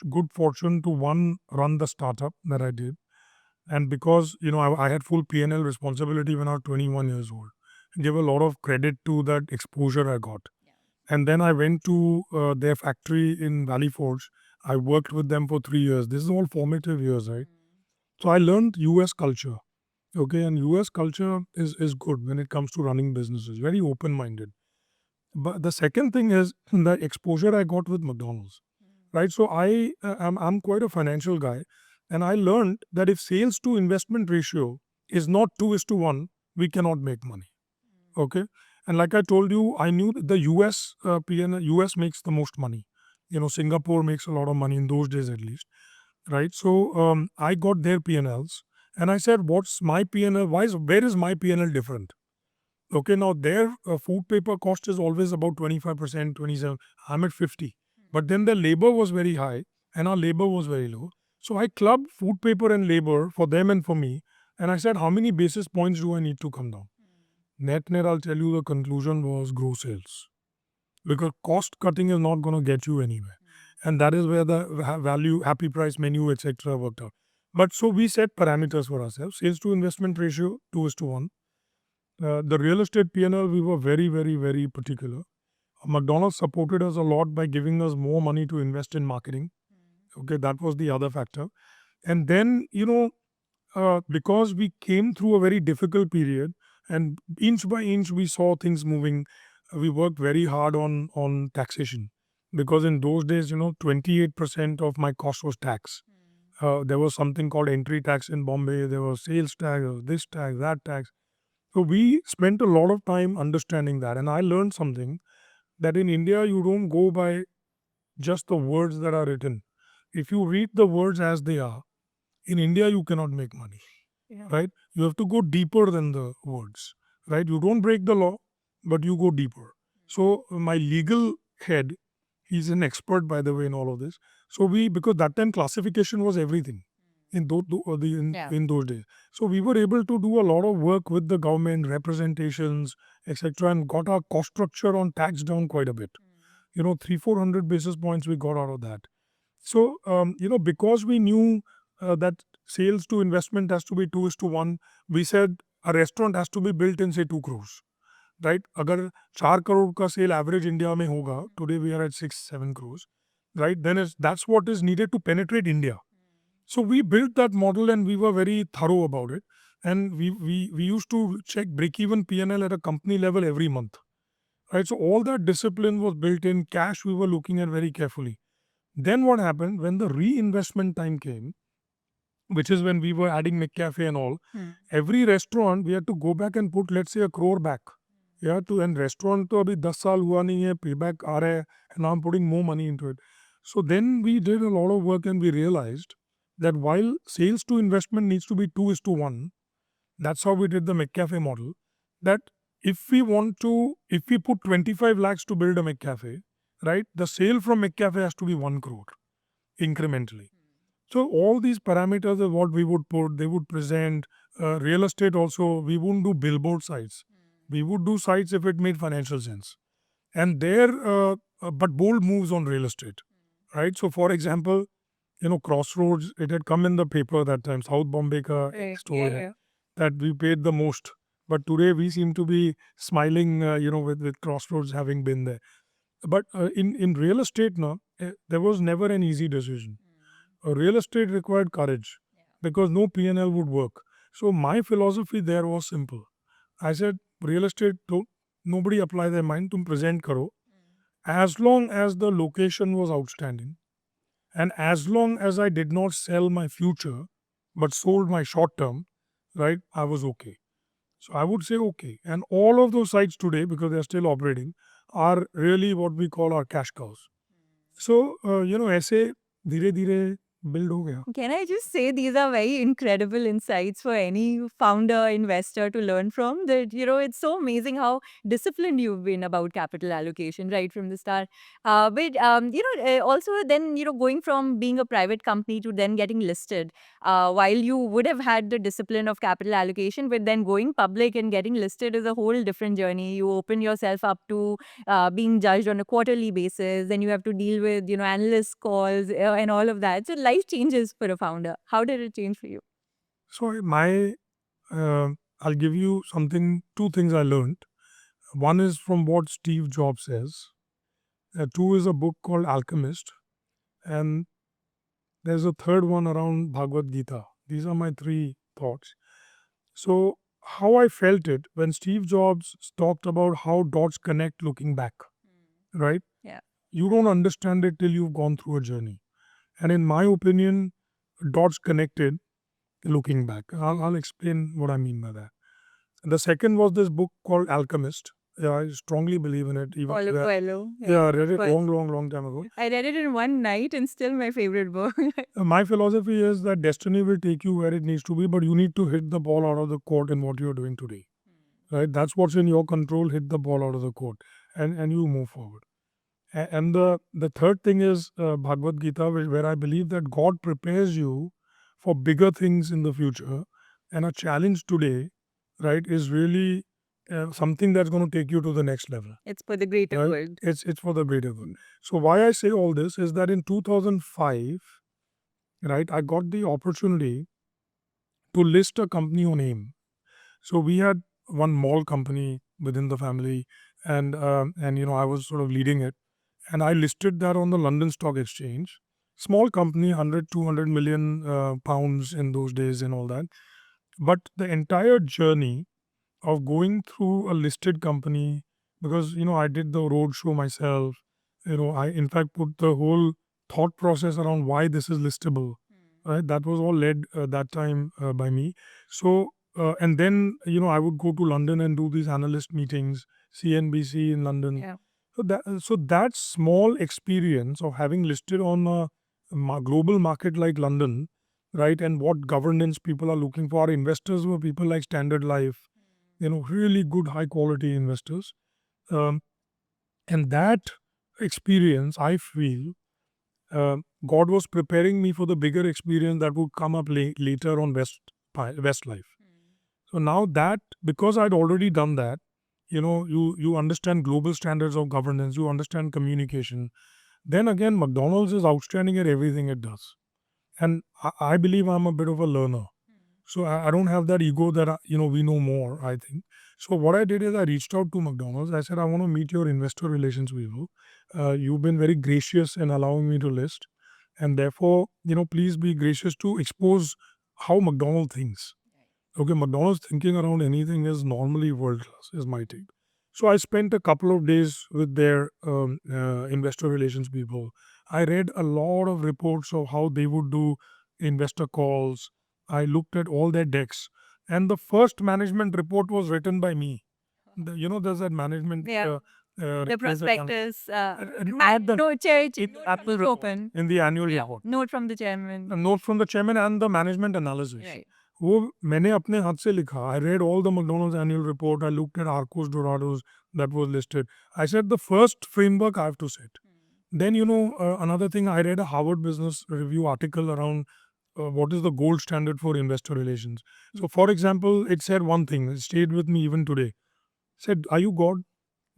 good fortune to run the startup that I did. And because, I had full P&L responsibility when I was 21 years old. Gave a lot of credit to that exposure I got. And then I went to their factory in Valley Forge. I worked with them for 3 years. This is all formative years, right? So I learned US culture. Okay, and US culture is good when it comes to running businesses. Very open-minded. But the second thing is the exposure I got with McDonald's. Right? So I'm quite a financial guy. And I learned that if sales to investment ratio is not 2:1, we cannot make money. Okay. And like I told you, I knew that the US US makes the most money. Singapore makes a lot of money in those days at least. Right. So I got their P&Ls and I said, what's my P&L? Where is my P&L different? Okay. Now their food paper cost is always about 25%, 27%. I'm at 50. But then the labor was very high and our labor was very low. So I clubbed food, paper, and labor for them and for me. And I said, how many basis points do I need to come down? Net, I'll tell you the conclusion was grow sales. Because cost cutting is not going to get you anywhere. And that is where the value, happy price menu, etc. worked out. But so we set parameters for ourselves. Sales to investment ratio, 2:1. The real estate P&L, we were very, very, very particular. McDonald's supported us a lot by giving us more money to invest in marketing. Okay, that was the other factor. And then, because we came through a very difficult period and inch by inch we saw things moving, we worked very hard on taxation. Because in those days, 28% of my cost was tax. There was something called entry tax in Bombay, there was sales tax, there was this tax, that tax. So we spent a lot of time understanding that. And I learned something that in India, you don't go by just the words that are written. If you read the words as they are, in India, you cannot make money, right? You have to go deeper than the words, right? You don't break the law, but you go deeper. So my legal head, he's an expert, by the way, in all of this. So because that time classification was everything in those days. So we were able to do a lot of work with the government, representations, etc., and got our cost structure on tax down quite a bit. 300-400 basis points we got out of that. So, because we knew that sales to investment has to be 2:1, we said a restaurant has to be built in, say, 2 crores. Right? Agar 4 crore ka sale average India mein hoga, today we are at 6-7 crores. Right? Then that's what is needed to penetrate India. So we built that model and we were very thorough about it. And we used to check break-even P&L at a company level every month. Right? So all that discipline was built in. Cash we were looking at very carefully. Then what happened when the reinvestment time came, which is when we were adding McCafé and all, every restaurant we had to go back and put, let's say, 1 crore back. Yeah, and restaurant to abhi 10 saal hua nahi hai, payback aa raha hai, and now I'm putting more money into it. So then we did a lot of work and we realized that while sales to investment needs to be 2:1, that's how we did the McCafé model, that if we put 25 lakhs to build a McCafé, right, the sale from McCafé has to be 1 crore incrementally. So all these parameters are what we would put, they would present. Real estate also, we wouldn't do billboard sites. We would do sites if it made financial sense. And but bold moves on real estate, right? So for example, Crossroads, it had come in the paper that time, South Bombay ka store hai, that we paid the most. But today we seem to be smiling, with Crossroads having been there. But in real estate now, there was never an easy decision. Real estate required courage because no P&L would work. So my philosophy there was simple. I said, real estate, nobody apply their mind to present karo. As long as the location was outstanding and as long as I did not sell my future but sold my short term, right, I was okay. So I would say okay. And all of those sites today, because they're still operating, are really what we call our cash cows. So, ऐसे धीरे धीरे build हो गया. Can I just say these are very incredible insights for any founder, investor to learn from? That, it's so amazing how disciplined you've been about capital allocation right from the start. But also then, going from being a private company to then getting listed, while you would have had the discipline of capital allocation, but then going public and getting listed is a whole different journey. You open yourself up to being judged on a quarterly basis, then you have to deal with, analyst calls and all of that. So life changes for a founder. How did it change for you? So I'll give you two things I learned. One is from what Steve Jobs says. Two is a book called Alchemist. And there's a third one around Bhagavad Gita. These are my three thoughts. So how I felt it when Steve Jobs talked about how dots connect looking back, right? Yeah. You don't understand it till you've gone through a journey. And in my opinion, dots connected looking back. I'll explain what I mean by that. The second was this book called Alchemist. Yeah, I strongly believe in it. Paulo Coelho. Yeah, I read it long time ago. I read it in one night and still my favorite book. My philosophy is that destiny will take you where it needs to be, but you need to hit the ball out of the court in what you're doing today. Right? That's what's in your control. Hit the ball out of the court and you move forward. And the third thing is Bhagavad Gita, where I believe that God prepares you for bigger things in the future. And a challenge today, right, is really something that's going to take you to the next level. It's for the greater Right? world. It's for the greater good. So why I say all this is that in 2005, right, I got the opportunity to list a company on AIM. So we had one mall company within the family, and I was sort of leading it, and I listed that on the London Stock Exchange. Small company, 100, 200 million pounds in those days and all that. But the entire journey of going through a listed company, because I did the roadshow myself. I in fact put the whole thought process around why this is listable. Right, that was all led that time by me. So and then I would go to London and do these analyst meetings, CNBC in London. Yeah. So that small experience of having listed on a global market like London, right, and what governance people are looking for. Our investors were people like Standard Life, really good high quality investors. Um, and that experience, I feel, God was preparing me for the bigger experience that would come up later on Westlife. So now that, because I'd already done that, you understand global standards of governance, you understand communication. Then again, McDonald's is outstanding at everything it does, and I believe I'm a bit of a learner. So I don't have that ego that we know more. I think so. What I did is I reached out to McDonald's. I said I want to meet your investor relations people. You've been very gracious in allowing me to list, and therefore please be gracious to expose how McDonald's thinks. Okay, McDonald's thinking around anything is normally world class. Is my take. So I spent a couple of days with their investor relations people. I read a lot of reports of how they would do investor calls. I looked at all their decks, and the first management report was written by me. There's that management. Yeah. The there's a- prospectus. at the Note, open. in the annual report. Note from the chairman. A note from the chairman and the management analysis. Right. वो मैंने अपने हाथ से लिखा. I read all the McDonald's annual report. I looked at Arcos Dorados that was listed. I said the first framework I have to set. Then another thing, I read a Harvard Business Review article around what is the gold standard for investor relations. So, for example, it said one thing. It stayed with me even today. It said, "Are you God?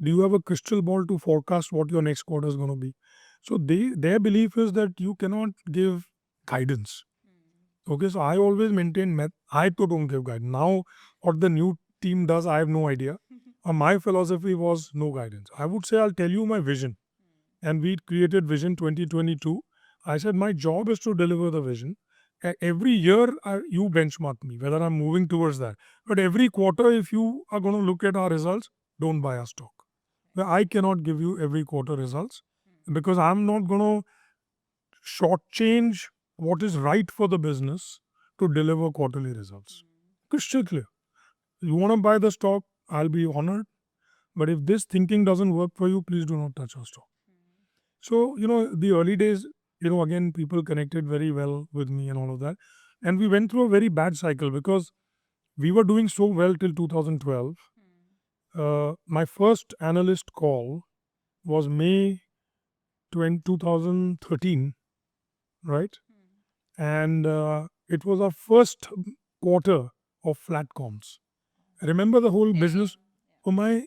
Do you have a crystal ball to forecast what your next quarter is going to be?" So their belief is that you cannot give guidance. Okay, so I always maintain I too don't give guidance. Now, what the new team does, I have no idea. My philosophy was no guidance. I would say I'll tell you my vision. And we created Vision 2022. I said my job is to deliver the vision. Every year, you benchmark me, whether I'm moving towards that. But every quarter, if you are going to look at our results, don't buy our stock. Well, I cannot give you every quarter results because I'm not going to shortchange what is right for the business to deliver quarterly results. Crystal clear. You want to buy the stock, I'll be honored. But if this thinking doesn't work for you, please do not touch our stock. So, the early days, again, people connected very well with me and all of that. And we went through a very bad cycle because we were doing so well till 2012. My first analyst call was May 2013, right? And it was our first quarter of flat comms. Remember the whole business? For my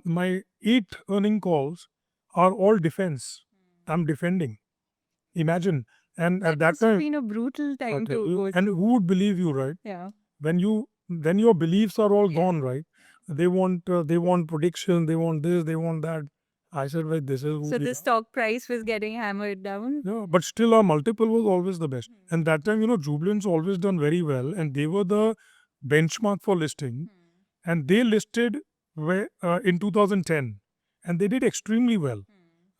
my 8 earning calls are all defense. I'm defending. Imagine. And at that time, been a brutal time okay, to go and through. who would believe you, right? Yeah. When your beliefs are all gone, right? They want prediction, they want this, they want that. I said, right, this is who So we the are. stock price was getting hammered down. Yeah, but still our multiple was always the best. And that time, Jubilant's always done very well, and they were the benchmark for listing. And they listed in 2010, and they did extremely well,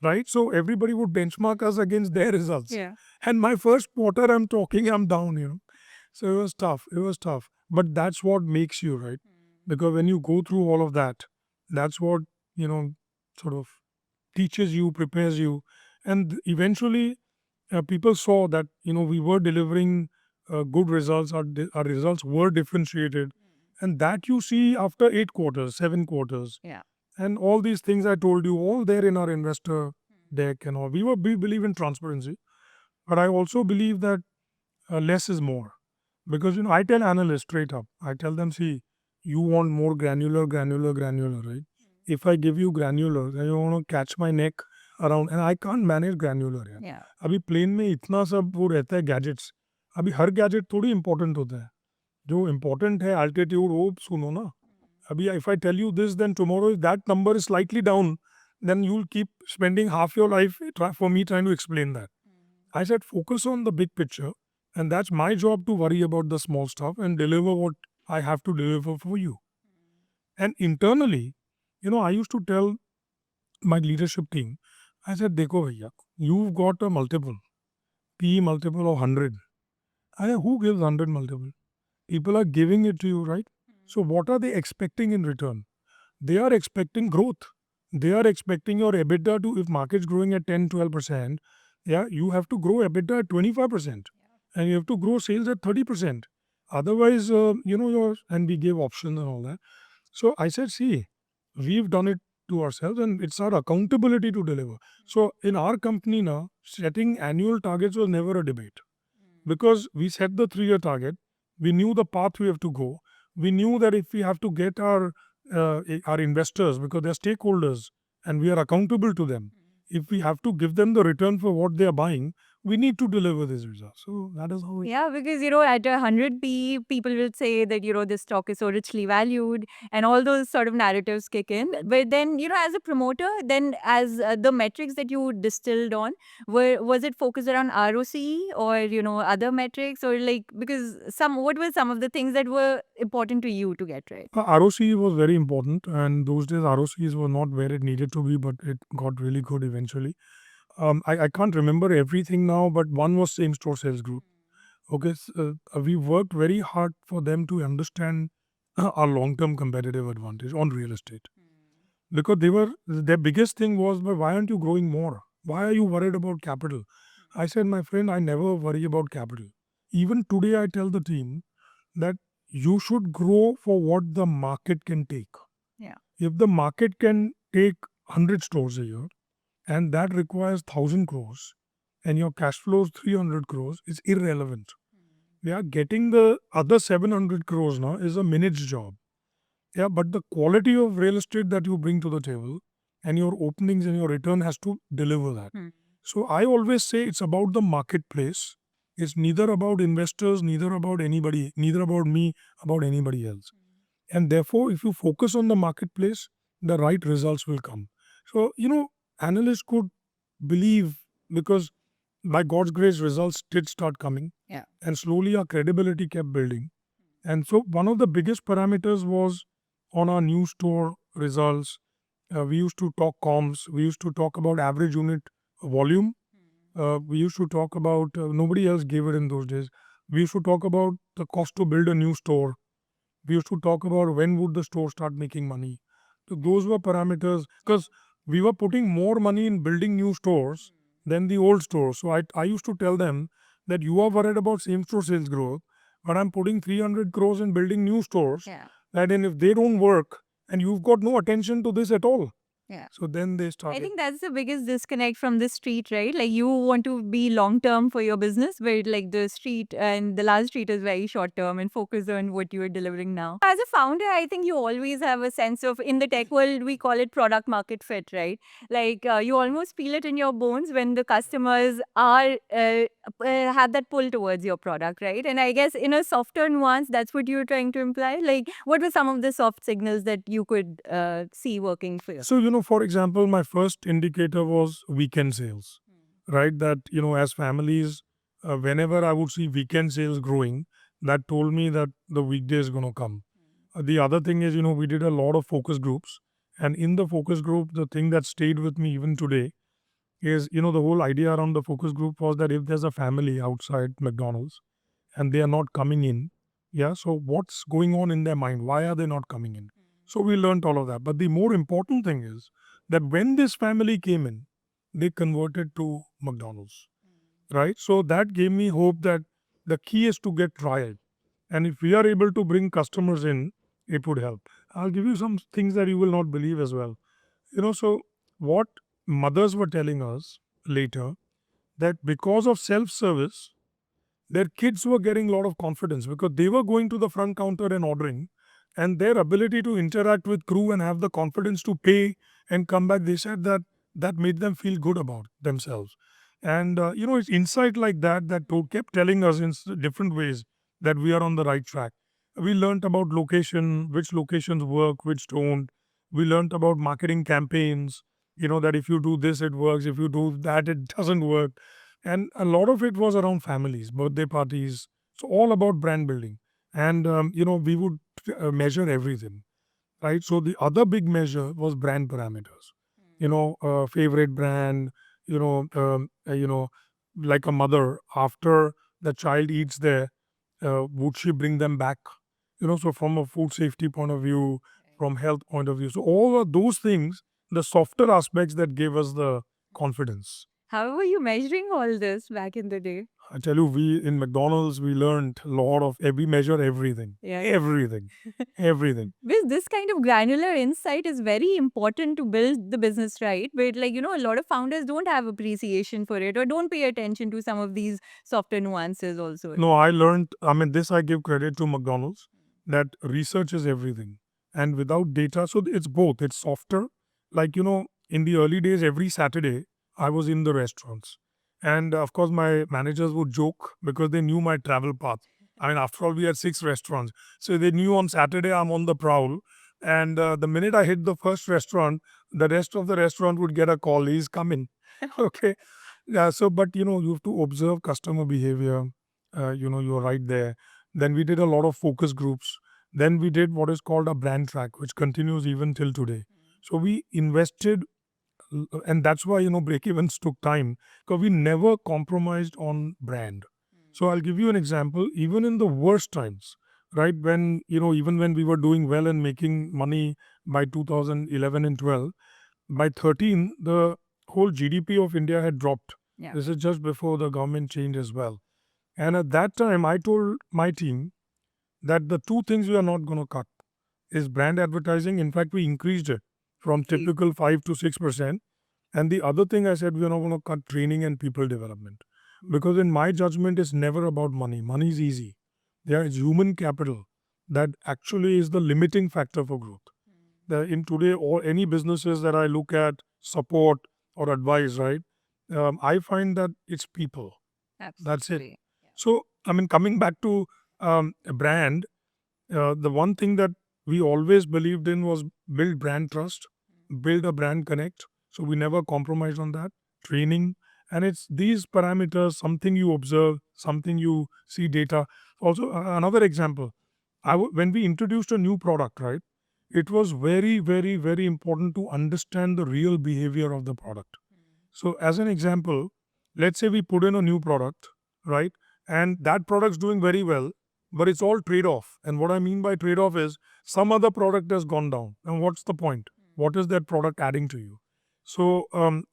right? So everybody would benchmark us against their results. Yeah. And my first quarter, I'm down. So it was tough. It was tough. But that's what makes you, right? Because when you go through all of that, that's what, sort of teaches you, prepares you. And eventually, people saw that, we were delivering good results. Our results were differentiated. And that you see after 8 quarters, 7 quarters. Yeah. And all these things I told you, all there in our investor deck and all. We believe in transparency, but I also believe that less is more. Because I tell analysts straight up, I tell them, see, you want more granular, right? If I give you granular, then you want to catch my neck around, and I can't manage granular. यार. Yeah. अभी plane में इतना सब वो रहता है gadgets. अभी हर gadget थोड़ी इंपॉर्टेंट होता है. जो इम्पोर्टेंट है अल्टीट्यूड वो सुनो ना. अभी if I tell you this, then tomorrow if that number is slightly down, then you'll keep spending half your life for me trying to explain that. I said focus on the big picture, and that's my job to worry about the small stuff and deliver what I have to deliver for you. And internally, I used to tell my leadership team, I said, Dekho bhaiya, you've got a multiple, P multiple of 100. I said, who gives 100 multiple? People are giving it to you, right? So what are they expecting in return? They are expecting growth. They are expecting your EBITDA to, if market's growing at 10, 12%, yeah, you have to grow EBITDA at 25%. And you have to grow sales at 30%. Otherwise, and we gave options and all that. So I said, see, we've done it to ourselves and it's our accountability to deliver. So in our company now, setting annual targets was never a debate because we set the 3-year target. We knew the path we have to go. We knew that if we have to get our investors, because they're stakeholders and we are accountable to them, if we have to give them the return for what they are buying, we need to deliver these results. So that is how we. Yeah, because at 100 P, people will say that this stock is so richly valued, and all those sort of narratives kick in. But then, as a promoter, then as the metrics that you distilled on, was it focused around ROC or other metrics, or like, because what were some of the things that were important to you to get right? ROC was very important, and those days ROCs were not where it needed to be, but it got really good eventually. I can't remember everything now, but one was same store sales group. Okay, we worked very hard for them to understand our long-term competitive advantage on real estate. Because their biggest thing was, but why aren't you growing more? Why are you worried about capital? I said, my friend, I never worry about capital. Even today, I tell the team that you should grow for what the market can take. Yeah. If the market can take 100 stores a year and that requires 1,000 crores and your cash flows 300 crores, it's irrelevant. We are getting the other 700 crores now is a minute's job. Yeah, but the quality of real estate that you bring to the table and your openings and your return has to deliver that. So I always say it's about the marketplace. It's neither about investors, neither about anybody, neither about me, about anybody else. And therefore, if you focus on the marketplace, the right results will come. So, analysts could believe because by God's grace, results did start coming. Yeah. And slowly our credibility kept building. And so one of the biggest parameters was on our new store results. We used to talk comms. We used to talk about average unit volume. We used to talk about, nobody else gave it in those days. We used to talk about the cost to build a new store. We used to talk about when would the store start making money. So those were parameters because we were putting more money in building new stores than the old stores. So I used to tell them that you are worried about same store sales growth, but I'm putting 300 crores in building new stores. Yeah. And if they don't work and you've got no attention to this at all. Yeah. So then they started. I think that's the biggest disconnect from the street, right? Like you want to be long term for your business, but like the street and the large street is very short term and focus on what you are delivering now. As a founder, I think you always have a sense of, in the tech world, we call it product market fit, right? Like you almost feel it in your bones when the customers are have that pull towards your product, right? And I guess in a softer nuance, that's what you're trying to imply. Like, what were some of the soft signals that you could see working for you? So, for example, my first indicator was weekend sales, right? That, as families, whenever I would see weekend sales growing, that told me that the weekday is going to come. The other thing is, we did a lot of focus groups. And in the focus group, the thing that stayed with me even today is, the whole idea around the focus group was that if there's a family outside McDonald's and they are not coming in, yeah, so what's going on in their mind? Why are they not coming in? So we learned all of that. But the more important thing is that when this family came in, they converted to McDonald's, right? So that gave me hope that the key is to get trial. And if we are able to bring customers in, it would help. I'll give you some things that you will not believe as well. So what mothers were telling us later, that because of self-service, their kids were getting a lot of confidence because they were going to the front counter and ordering, and their ability to interact with crew and have the confidence to pay and come back, they said that that made them feel good about themselves. And it's insight like that that kept telling us in different ways that we are on the right track. We learned about location, which locations work, which don't. We learned about marketing campaigns, that if you do this it works, if you do that it doesn't work. And a lot of it was around families, birthday parties. So all about brand building. And we would measure everything, right? So the other big measure was brand parameters. Favorite brand. You know, like a mother, after the child eats there, would she bring them back? So from a food safety point of view, from health point of view. So all of those things, the softer aspects that gave us the confidence. How were you measuring all this back in the day? I tell you, we in McDonald's we learned a lot of we measure everything, Yeah. everything, everything. Because this kind of granular insight is very important to build the business right. But a lot of founders don't have appreciation for it or don't pay attention to some of these softer nuances also. No, I learned. I mean, this I give credit to McDonald's, that research is everything, and without data, so it's both. It's softer. Like in the early days, every Saturday I was in the restaurants, and of course my managers would joke because they knew my travel path. I mean, after all, we had 6 restaurants, so they knew on Saturday I'm on the prowl. And the minute I hit the first restaurant, the rest of the restaurant would get a call. He's coming. Okay. Yeah. So, but you have to observe customer behavior. You're right there. Then we did a lot of focus groups. Then we did what is called a brand track, which continues even till today. So we invested, and that's why break evens took time, because we never compromised on brand. So I'll give you an example. Even in the worst times, right, when even when we were doing well and making money by 2011 and 12, by 13 the whole GDP of India had dropped. Yeah. This is just before the government change as well. And at that time, I told my team that the two things we are not going to cut is brand advertising. In fact, we increased it from typical 5 to 6%. And the other thing I said, we are not going to cut training and people development. Because in my judgment, it's never about money. Money is easy. There is human capital that actually is the limiting factor for growth. In today, or any businesses that I look at, support or advise, right? I find that it's people. That's it. Absolutely. So, I mean, coming back to a brand, the one thing that we always believed in was build brand trust, build a brand connect. So we never compromised on that. Training, and it's these parameters, something you observe, something you see data. Also, another example, when we introduced a new product, right, it was very, very, very important to understand the real behavior of the product. So, as an example, let's say we put in a new product, right? And that product's doing very well, but it's all trade off. And what I mean by trade off is some other product has gone down. And what's the point? What is that product adding to you? So,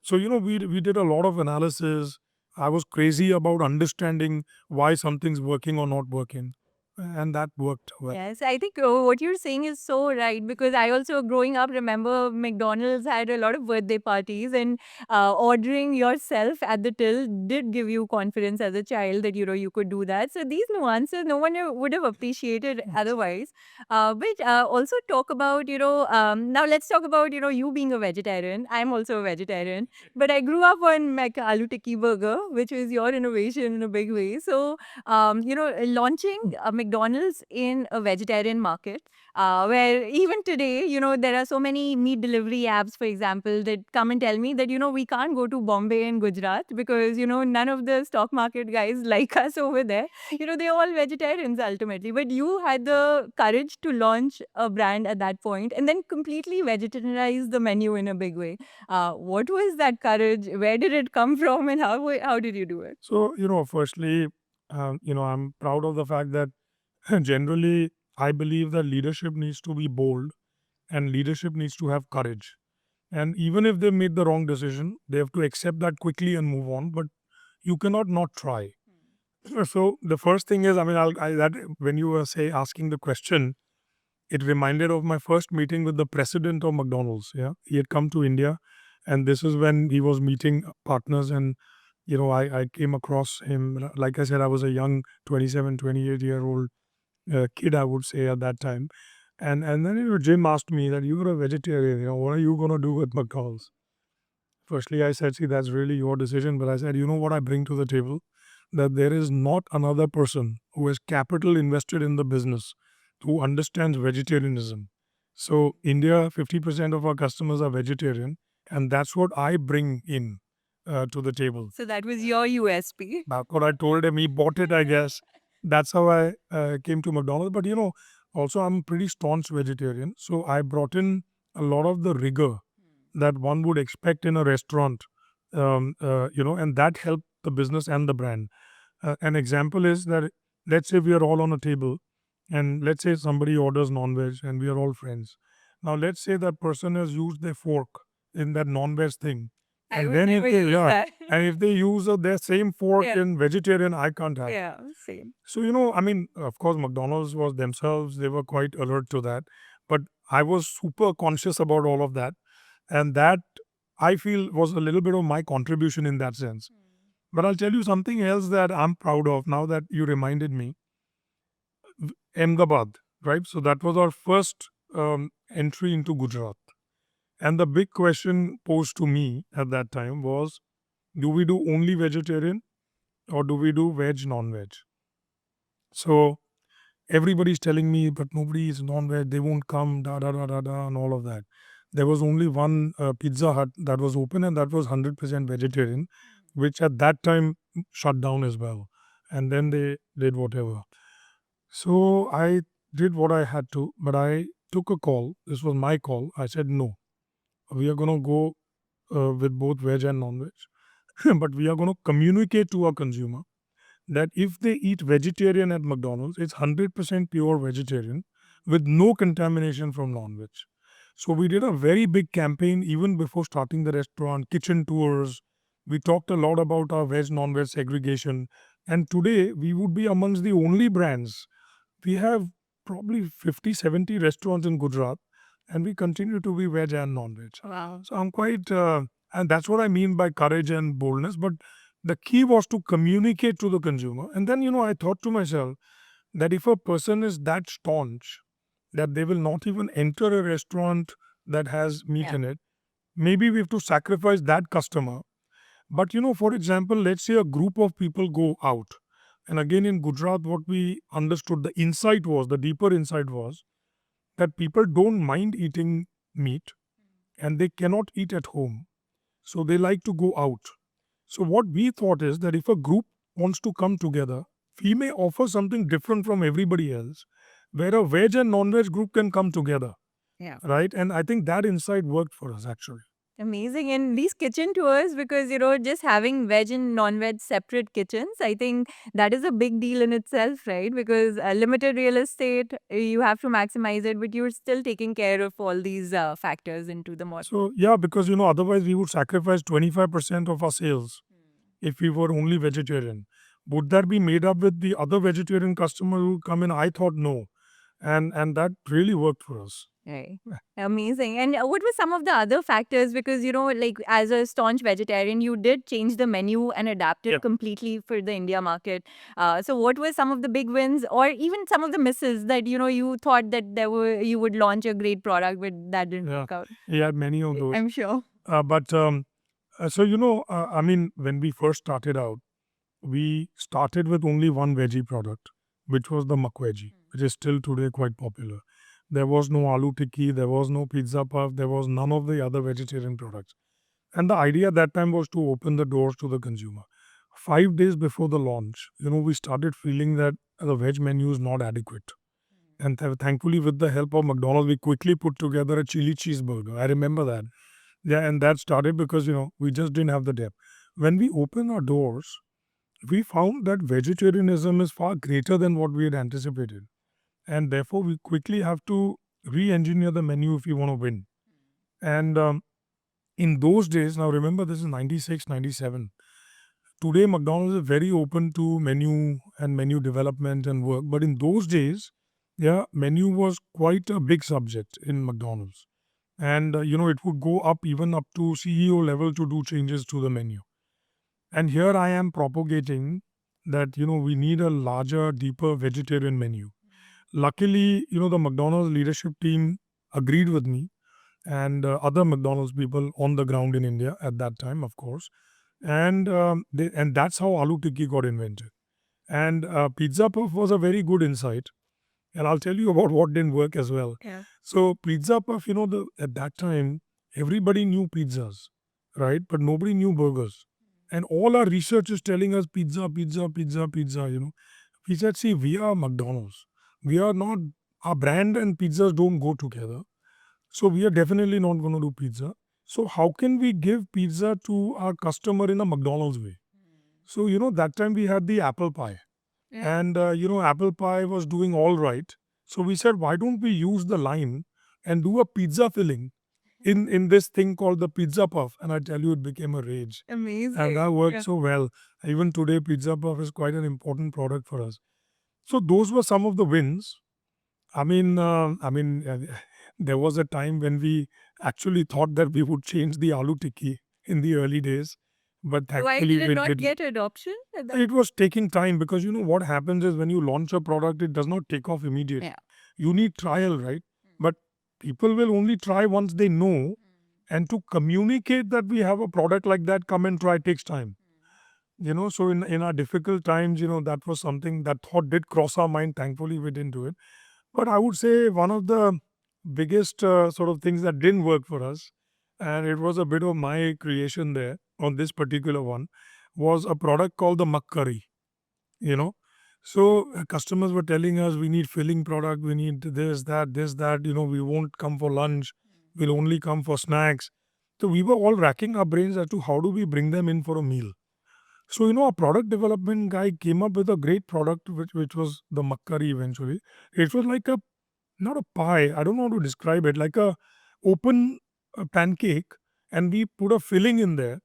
we did a lot of analysis. I was crazy about understanding why something's working or not working, and that worked well. Yes, I think what you're saying is so right because I also, growing up, remember McDonald's had a lot of birthday parties, and ordering yourself at the till did give you confidence as a child that you could do that. So these nuances, no one would have appreciated otherwise. But also talk about now let's talk about you being a vegetarian. I'm also a vegetarian, but I grew up on McAloo Tikki burger, which is your innovation in a big way. So launching McDonald's in a vegetarian market, where even today, there are so many meat delivery apps, for example, that come and tell me that, we can't go to Bombay and Gujarat because, none of the stock market guys like us over there. They're all vegetarians ultimately. But you had the courage to launch a brand at that point and then completely vegetarianize the menu in a big way. What was that courage? Where did it come from and how did you do it? So, firstly, I'm proud of the fact that generally I believe that leadership needs to be bold and leadership needs to have courage. And even if they made the wrong decision, they have to accept that quickly and move on. But you cannot not try. So the first thing is, I mean, that when you were asking the question, it reminded of my first meeting with the president of McDonald's. Yeah, he had come to India, and this is when he was meeting partners. And I came across him. Like I said, I was a young 27, 28-year-old kid, I would say, at that time. And then Jim asked me that you're a vegetarian. What are you gonna do with McDonald's? Firstly, I said, see, that's really your decision. But I said, you know what I bring to the table? That there is not another person who has capital invested in the business who understands vegetarianism. So, India, 50% of our customers are vegetarian, and that's what I bring in to the table. So that was your USP. That's what I told him. He bought it, I guess. That's how I came to McDonald's. But, also I'm a pretty staunch vegetarian. So, I brought in a lot of the rigor that one would expect in a restaurant, and that helped the business and the brand. An example is that let's say we are all on a table, and let's say somebody orders non-veg, and we are all friends. Now, let's say that person has used their fork in that non-veg thing, I and would then never if they, use yeah, that. and if they use their same fork Yeah. in vegetarian, I can't have. Yeah, same. So, I mean, of course, McDonald's was themselves, they were quite alert to that. But I was super conscious about all of that. And that I feel was a little bit of my contribution in that sense. But I'll tell you something else that I'm proud of now that you reminded me. Ahmedabad, right? So that was our first entry into Gujarat. And the big question posed to me at that time was, do we do only vegetarian or do we do veg, non-veg? So everybody's telling me, but nobody is non-veg, they won't come, da da da da da, and all of that. There was only one Pizza Hut that was open, and that was 100% vegetarian, which at that time shut down as well. And then they did whatever. So I did what I had to, but I took a call. This was my call. I said, no, we are going to go with both veg and non-veg, but we are going to communicate to our consumer that if they eat vegetarian at McDonald's, it's 100% pure vegetarian with no contamination from non-veg. So we did a very big campaign even before starting the restaurant, kitchen tours. We talked a lot about our veg non-veg segregation. And today we would be amongst the only brands. We have probably 50, 70 restaurants in Gujarat, and we continue to be veg and non-veg. Wow. So I'm quite, and that's what I mean by courage and boldness. But the key was to communicate to the consumer. And then, I thought to myself that if a person is that staunch that they will not even enter a restaurant that has meat Yeah. in it, maybe we have to sacrifice that customer. But, for example, let's say a group of people go out. And again, in Gujarat, what we understood, the insight was, the deeper insight was that people don't mind eating meat and they cannot eat at home. So they like to go out. So what we thought is that if a group wants to come together, we may offer something different from everybody else, where a veg and non-veg group can come together, Yeah. right? And I think that insight worked for us actually. Amazing. And these kitchen tours, because, just having veg and non-veg separate kitchens, I think that is a big deal in itself, right? Because limited real estate, you have to maximize it, but you're still taking care of all these factors into the model. So yeah, because otherwise we would sacrifice 25% of our sales if we were only vegetarian. Would that be made up with the other vegetarian customers who come in? I thought no. And that really worked for us. Right. Amazing. And what were some of the other factors? Because, like as a staunch vegetarian, you did change the menu and adapt it Yeah. completely for the India market. So what were some of the big wins or even some of the misses that, you thought that you would launch a great product, but that didn't Yeah. work out? Yeah, many of those. I'm sure. I mean, when we first started out, we started with only one veggie product, which was the McVeggie, which is still today quite popular. There was no aloo tikki, there was no pizza puff, there was none of the other vegetarian products. And the idea at that time was to open the doors to the consumer. 5 days before the launch, we started feeling that the veg menu is not adequate. And thankfully, with the help of McDonald's, we quickly put together a chili cheeseburger. I remember that. Yeah, and that started because, we just didn't have the depth. When we opened our doors, we found that vegetarianism is far greater than what we had anticipated. And therefore, we quickly have to re engineer the menu if we want to win. And in those days, now remember this is 96, 97. Today, McDonald's is very open to menu and menu development and work. But in those days, Yeah, menu was quite a big subject in McDonald's. And, it would go up even up to CEO level to do changes to the menu. And here I am propagating that, we need a larger, deeper vegetarian menu. Luckily, the McDonald's leadership team agreed with me and other McDonald's people on the ground in India at that time, of course. And that's how aloo tikki got invented. And pizza puff was a very good insight. And I'll tell you about what didn't work as well. Yeah. So pizza puff, at that time, everybody knew pizzas, right? But nobody knew burgers. And all our research is telling us pizza, pizza, pizza, pizza. We said, see, we are McDonald's. We are not, our brand and pizzas don't go together. So we are definitely not going to do pizza. So how can we give pizza to our customer in a McDonald's way? So, that time we had the apple pie. Yeah. And, apple pie was doing all right. So we said, why don't we use the lime and do a pizza filling in this thing called the pizza puff? And I tell you, it became a rage. Amazing. And that worked Yeah. so well. Even today, pizza puff is quite an important product for us. So those were some of the wins. There was a time when we actually thought that we would change the aloo tikki in the early days, but Why thankfully did it we not did. get adoption? It was taking time because what happens is when you launch a product, it does not take off immediately. Yeah. You need trial, right? But people will only try once they know, and to communicate that we have a product like that, come and try takes time. So in our difficult times, that was something that thought did cross our mind. Thankfully, we didn't do it. But I would say one of the biggest sort of things that didn't work for us, and it was a bit of my creation there on this particular one, was a product called the McCurry. You know, so customers were telling us we need filling product, we need this, that, this, that. We won't come for lunch, we'll only come for snacks. So we were all racking our brains as to how do we bring them in for a meal. So, a product development guy came up with a great product, which was the makkari eventually. It was like not a pie, I don't know how to describe it, like a open pancake, and we put a filling in there,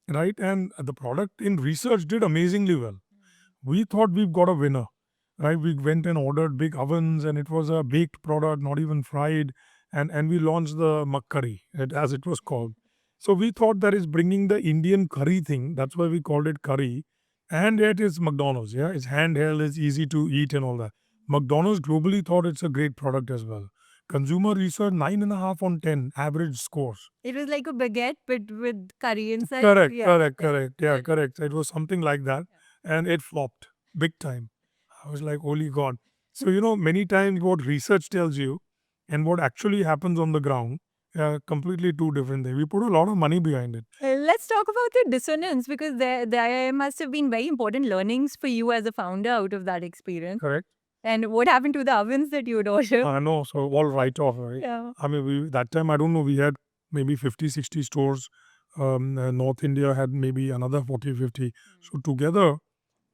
right? And the product in research did amazingly well. We thought we've got a winner, right? We went and ordered big ovens, and it was a baked product, not even fried. And we launched the makkari, as it was called. So we thought that is bringing the Indian curry thing. That's why we called it curry. And yet it's McDonald's. Yeah, it's handheld, it's easy to eat and all that. McDonald's globally thought it's a great product as well. Consumer research 9.5 on 10 average scores. It was like a baguette, but with curry inside. Correct, Yeah. correct, correct. Yeah, correct. It was something like that. And it flopped big time. I was like, holy God. So, many times what research tells you and what actually happens on the ground are completely two different things. We put a lot of money behind it. Let's talk about the dissonance because there must have been very important learnings for you as a founder out of that experience. Correct. And what happened to the ovens that you would order? I know. So, all right off, right? Yeah. I mean, that time, I don't know, we had maybe 50, 60 stores. North India had maybe another 40, 50. So, together,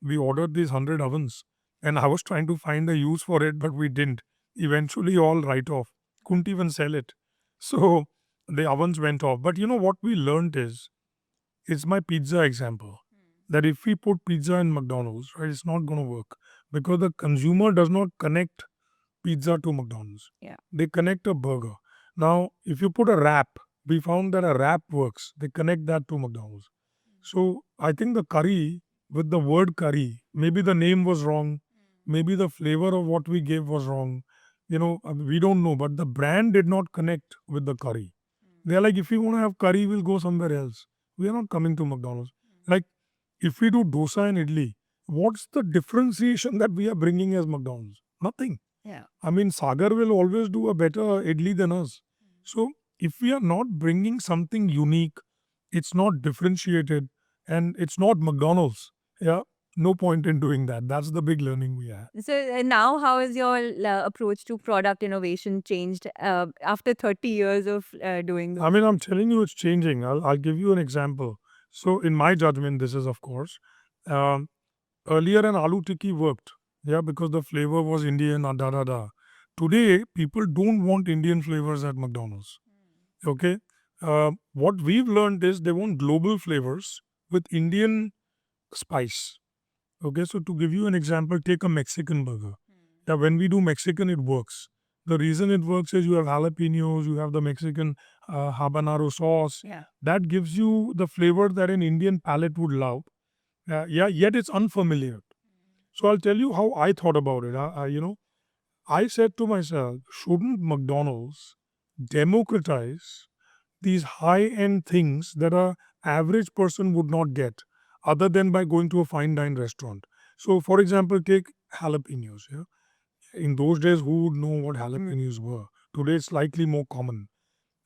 we ordered these 100 ovens. And I was trying to find a use for it, but we didn't. Eventually, all write off. Couldn't even sell it. So the ovens went off. But what we learned is, it's my pizza example, that if we put pizza in McDonald's, right, it's not going to work because the consumer does not connect pizza to McDonald's. Yeah. They connect a burger. Now, if you put a wrap, we found that a wrap works. They connect that to McDonald's. So I think the curry, with the word curry, maybe the name was wrong, maybe the flavor of what we gave was wrong. We don't know, but the brand did not connect with the curry. They're like, if we want to have curry, we'll go somewhere else. We are not coming to McDonald's. Like, if we do dosa and idli, what's the differentiation that we are bringing as McDonald's? Nothing. Yeah. I mean, Sagar will always do a better idli than us. So, if we are not bringing something unique, it's not differentiated, and it's not McDonald's. Yeah, no point in doing that. That's the big learning we had. So now, how has your approach to product innovation changed after 30 years of doing this? I mean, I'm telling you, it's changing. I'll give you an example. So, in my judgment, this is, of course, um, earlier an aloo tikki worked. Yeah, because the flavor was Indian, da da da. Today, people don't want Indian flavors at McDonald's. Okay. What we've learned is they want global flavors with Indian spice. Okay, so to give you an example, take a Mexican burger. Yeah, when we do Mexican, it works. The reason it works is you have jalapenos, you have the Mexican habanero sauce. Yeah. That gives you the flavor that an Indian palate would love. Yeah, yet it's unfamiliar. So I'll tell you how I thought about it. I said to myself, shouldn't McDonald's democratize these high-end things that a average person would not get other than by going to a fine dine restaurant? So, for example, take jalapenos. Yeah? In those days, who would know what jalapenos were? Today, it's slightly more common.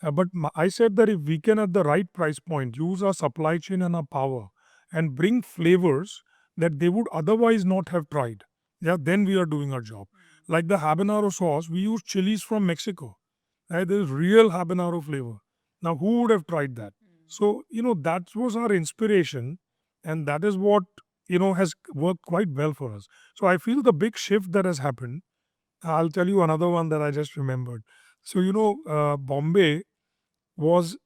But I said that if we can, at the right price point, use our supply chain and our power and bring flavors that they would otherwise not have tried, yeah, then we are doing our job. Like the habanero sauce, we use chilies from Mexico. Right? There's real habanero flavor. Now, who would have tried that? So, that was our inspiration, and that is what, has worked quite well for us. So, I feel the big shift that has happened. I'll tell you another one that I just remembered. So, Bombay was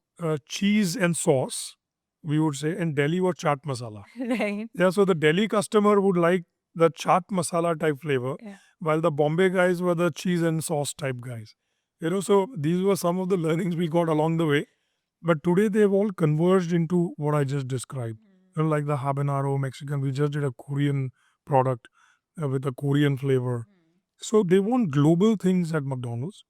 cheese and sauce, we would say, and Delhi was chaat masala. Right. Yeah, so the Delhi customer would like the chaat masala type flavor, Yeah. while the Bombay guys were the cheese and sauce type guys. So these were some of the learnings we got along the way. But today they've all converged into what I just described. Like the habanero Mexican, we just did a Korean product with a Korean flavor. So they want global things at McDonald's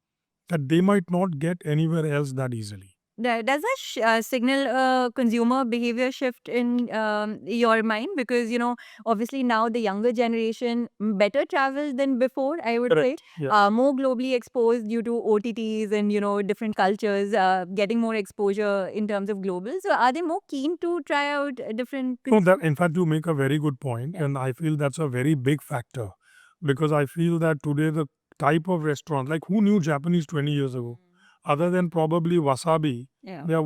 that they might not get anywhere else that easily. Does that signal a consumer behavior shift in your mind? Because, obviously now the younger generation better travels than before, I would say. Correct. Yeah. More globally exposed due to OTTs and, different cultures, getting more exposure in terms of global. So are they more keen to try out different No, that in fact you make a very good point, Yeah. and I feel that's a very big factor because I feel that today the type of restaurant, like who knew Japanese 20 years ago, other than probably wasabi, Yeah. they are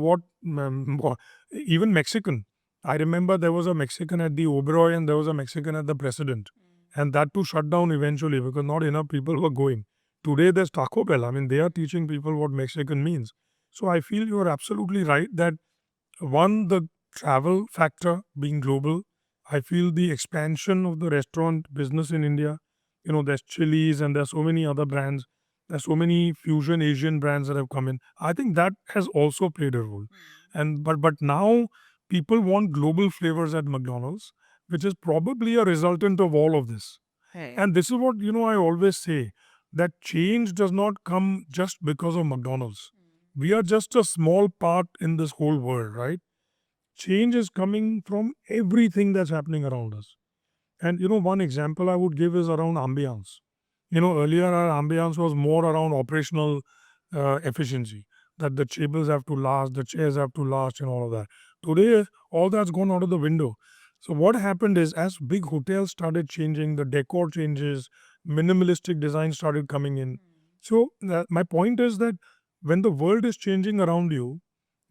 even Mexican. I remember there was a Mexican at the Oberoi and there was a Mexican at the President, and that too shut down eventually because not enough people were going. Today there's Taco Bell. I mean, they are teaching people what Mexican means. So I feel you are absolutely right that one, the travel factor being global. I feel the expansion of the restaurant business in India. There's Chili's and there's so many other brands. There's so many fusion Asian brands that have come in. I think that has also played a role. And but now people want global flavors at McDonald's, which is probably a resultant of all of this. Right. And this is what I always say, that change does not come just because of McDonald's. We are just a small part in this whole world, right? Change is coming from everything that's happening around us. And one example I would give is around ambience. Earlier our ambience was more around operational efficiency, that the tables have to last, the chairs have to last, and all of that. Today, all that's gone out of the window. So what happened is, as big hotels started changing, the decor changes, minimalistic design started coming in. So my point is that when the world is changing around you,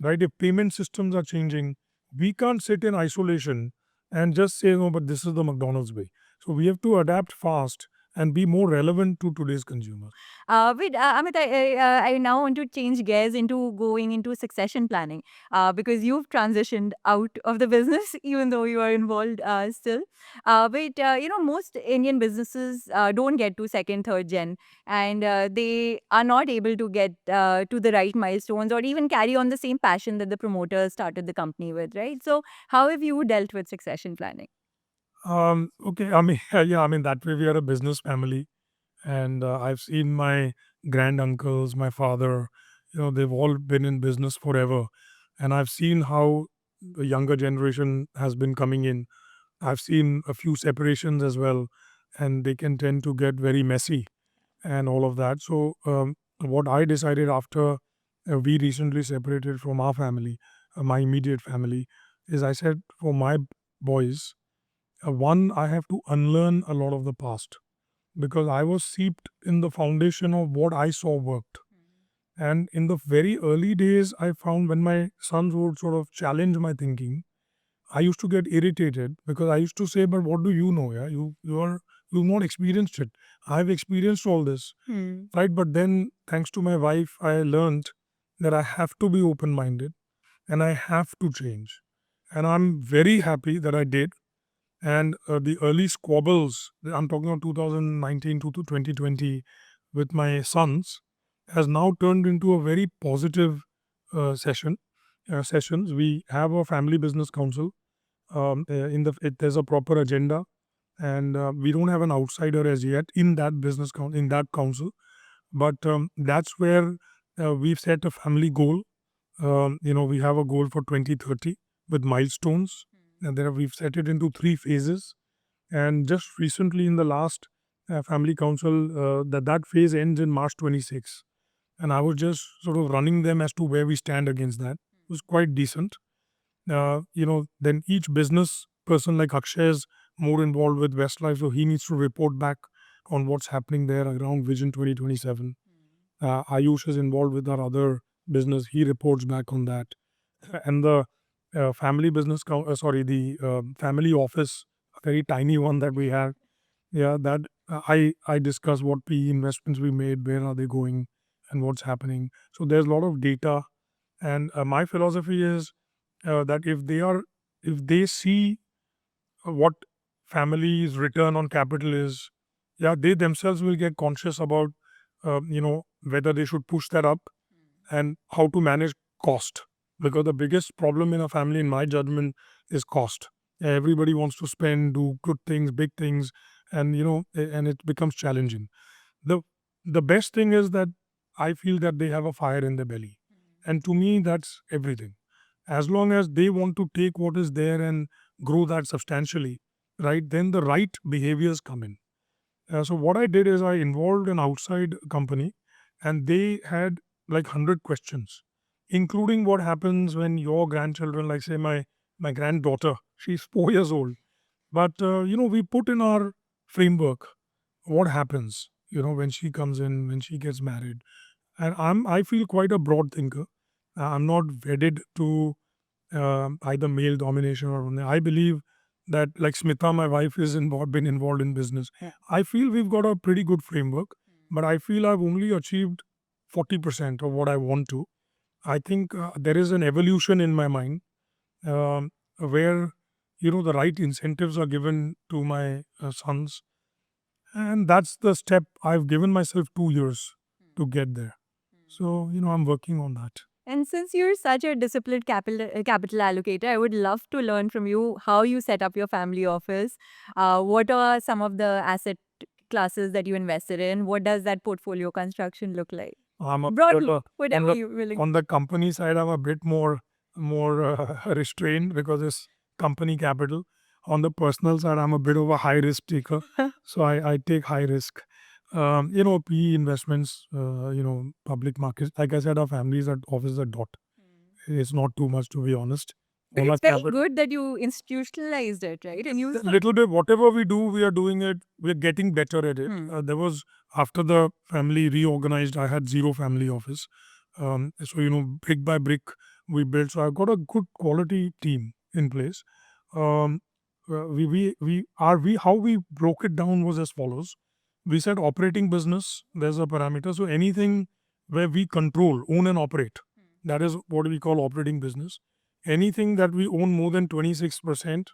right? If payment systems are changing, we can't sit in isolation and just say, no, but this is the McDonald's way. So we have to adapt fast and be more relevant to today's consumer. Amit, I now want to change gears into going into succession planning because you've transitioned out of the business, even though you are involved still. But most Indian businesses don't get to second, third gen, and they are not able to get to the right milestones or even carry on the same passion that the promoter started the company with, right? So, how have you dealt with succession planning? Okay, I mean, yeah, I mean, that way we are a business family. And I've seen my granduncles, my father, they've all been in business forever. And I've seen how the younger generation has been coming in. I've seen a few separations as well, and they can tend to get very messy and all of that. So, what I decided after we recently separated from our family, my immediate family, is I said for my boys, one, I have to unlearn a lot of the past because I was seeped in the foundation of what I saw worked. And in the very early days, I found when my sons would sort of challenge my thinking, I used to get irritated because I used to say, "But what do you know? Yeah, you've not experienced it. I've experienced all this, Hmm. right?" But then, thanks to my wife, I learned that I have to be open-minded and I have to change. And I'm very happy that I did. And the early squabbles, I'm talking about 2019 to 2020, with my sons, has now turned into a very positive sessions. We have a family business council. There's a proper agenda, and we don't have an outsider as yet in that in that council. But that's where we've set a family goal. We have a goal for 2030 with milestones, and we've set it into 3 phases. And just recently, in the last family council, that phase ends in March 26. And I was just sort of running them as to where we stand against that. It was quite decent. Then each business person like Akshay is more involved with Westlife, so he needs to report back on what's happening there around Vision 2027. Ayush is involved with our other business. He reports back on that. And the family business, the family office, a very tiny one that we have. Yeah, that I discuss what PE investments we made, where are they going, and what's happening. So there's a lot of data, and my philosophy is that if they see what family's return on capital is, yeah, they themselves will get conscious about whether they should push that up and how to manage cost. Because the biggest problem in a family, in my judgment, is cost. Everybody wants to spend, do good things, big things, and and it becomes challenging. The the best thing is that I feel that they have a fire in their belly, and to me, that's everything. As long as they want to take what is there and grow that substantially, right? Then the right behaviors come in. So what I did is I involved an outside company, and they had like 100 questions, including what happens when your grandchildren, like say my granddaughter, she's 4 years old, but we put in our framework what happens, when she comes in, when she gets married, and I feel quite a broad thinker. I'm not wedded to either male domination or something. I believe that, like Smita, my wife, is been involved in business. Yeah. I feel we've got a pretty good framework, but I feel I've only achieved 40% of what I want to. I think there is an evolution in my mind where the right incentives are given to my sons, and that's the step. I've given myself 2 years to get there. So I'm working on that. And since you're such a disciplined capital allocator, I would love to learn from you how you set up your family office. What are some of the asset classes that you invested in? What does that portfolio construction look like? I'm a Broadly, bit of whatever you're willing. on the company side, I'm a bit more restrained because it's company capital. On the personal side, I'm a bit of a high risk taker, so I take high risk. PE investments, public markets. Like I said, our families at office are dot. It's not too much, to be honest. But All our it's very capital, good that you institutionalized it, right? And you a little bit, whatever we do, we are doing it. We're getting better at it. There was, after the family reorganized, I had zero family office. So brick by brick, we built. So I've got a good quality team in place. Um, how we broke it down was as follows. We said operating business, there's a parameter. So anything where we control, own and operate, that is what we call operating business. Anything that we own more than 26%,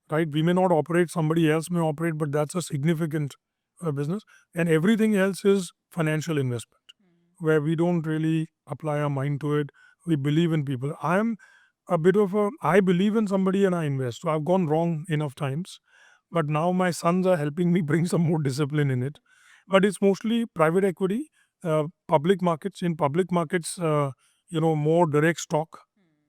right? We may not operate, somebody else may operate, but that's a significant business. And everything else is financial investment, where we don't really apply our mind to it. We believe in people. I believe in somebody and I invest. So I've gone wrong enough times. But now my sons are helping me bring some more discipline in it. But it's mostly private equity, public markets. In public markets, more direct stock,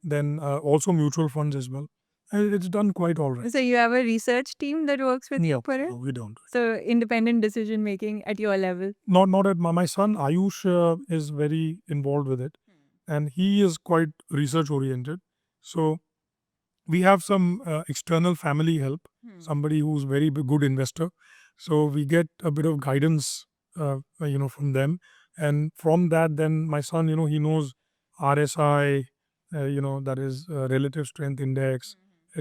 then also mutual funds as well. And it's done quite all right. So you have a research team that works with you for it? No, we don't. So independent decision making at your level. Not at my son Ayush is very involved with it, and he is quite research oriented. So we have some external family help, somebody who's very good investor. So we get a bit of guidance, from them, and from that, then my son, he knows RSI, that is relative strength index.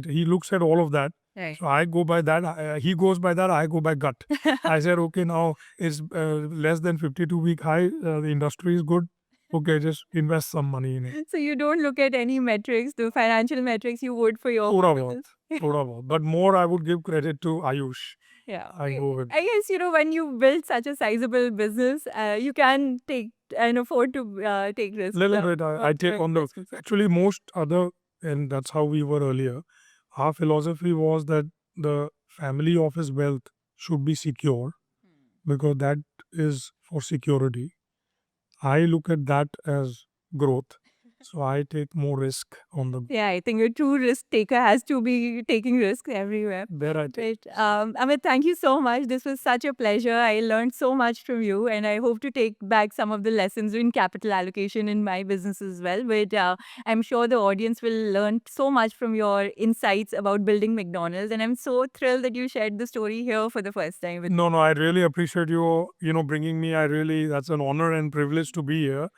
He looks at all of that. Right. So I go by that. He goes by that. I go by gut. I said, okay, now it's less than 52-week high. The industry is good. okay, just invest some money in it. So you don't look at any metrics, the financial metrics you would for your Thoda business. bahut, thoda bahut. But more I would give credit to Ayush. Yeah. I go with. I guess, when you build such a sizable business, you can take and afford to take risks. Little bit I take on the actually most other, and that's how we were earlier. Our philosophy was that the family office wealth should be secure because that is for security. I look at that as growth. So I take more risk on the. Yeah, I think a true risk taker has to be taking risks everywhere. There I take. But Amit, thank you so much. This was such a pleasure. I learned so much from you, and I hope to take back some of the lessons in capital allocation in my business as well. But I'm sure the audience will learn so much from your insights about building McDonald's, and I'm so thrilled that you shared the story here for the first time. No, I really appreciate you, bringing me. That's an honor and privilege to be here.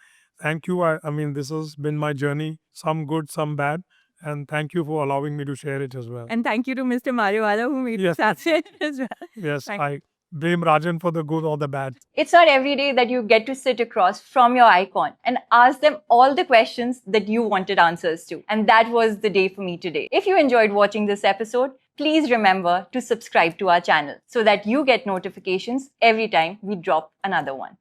Thank you. I mean, this has been my journey, some good, some bad. And thank you for allowing me to share it as well. And thank you to Mr. Mariwala who made Yes. this happen as well. Yes, I blame Rajan for the good or the bad. It's not every day that you get to sit across from your icon and ask them all the questions that you wanted answers to. And that was the day for me today. If you enjoyed watching this episode, please remember to subscribe to our channel so that you get notifications every time we drop another one.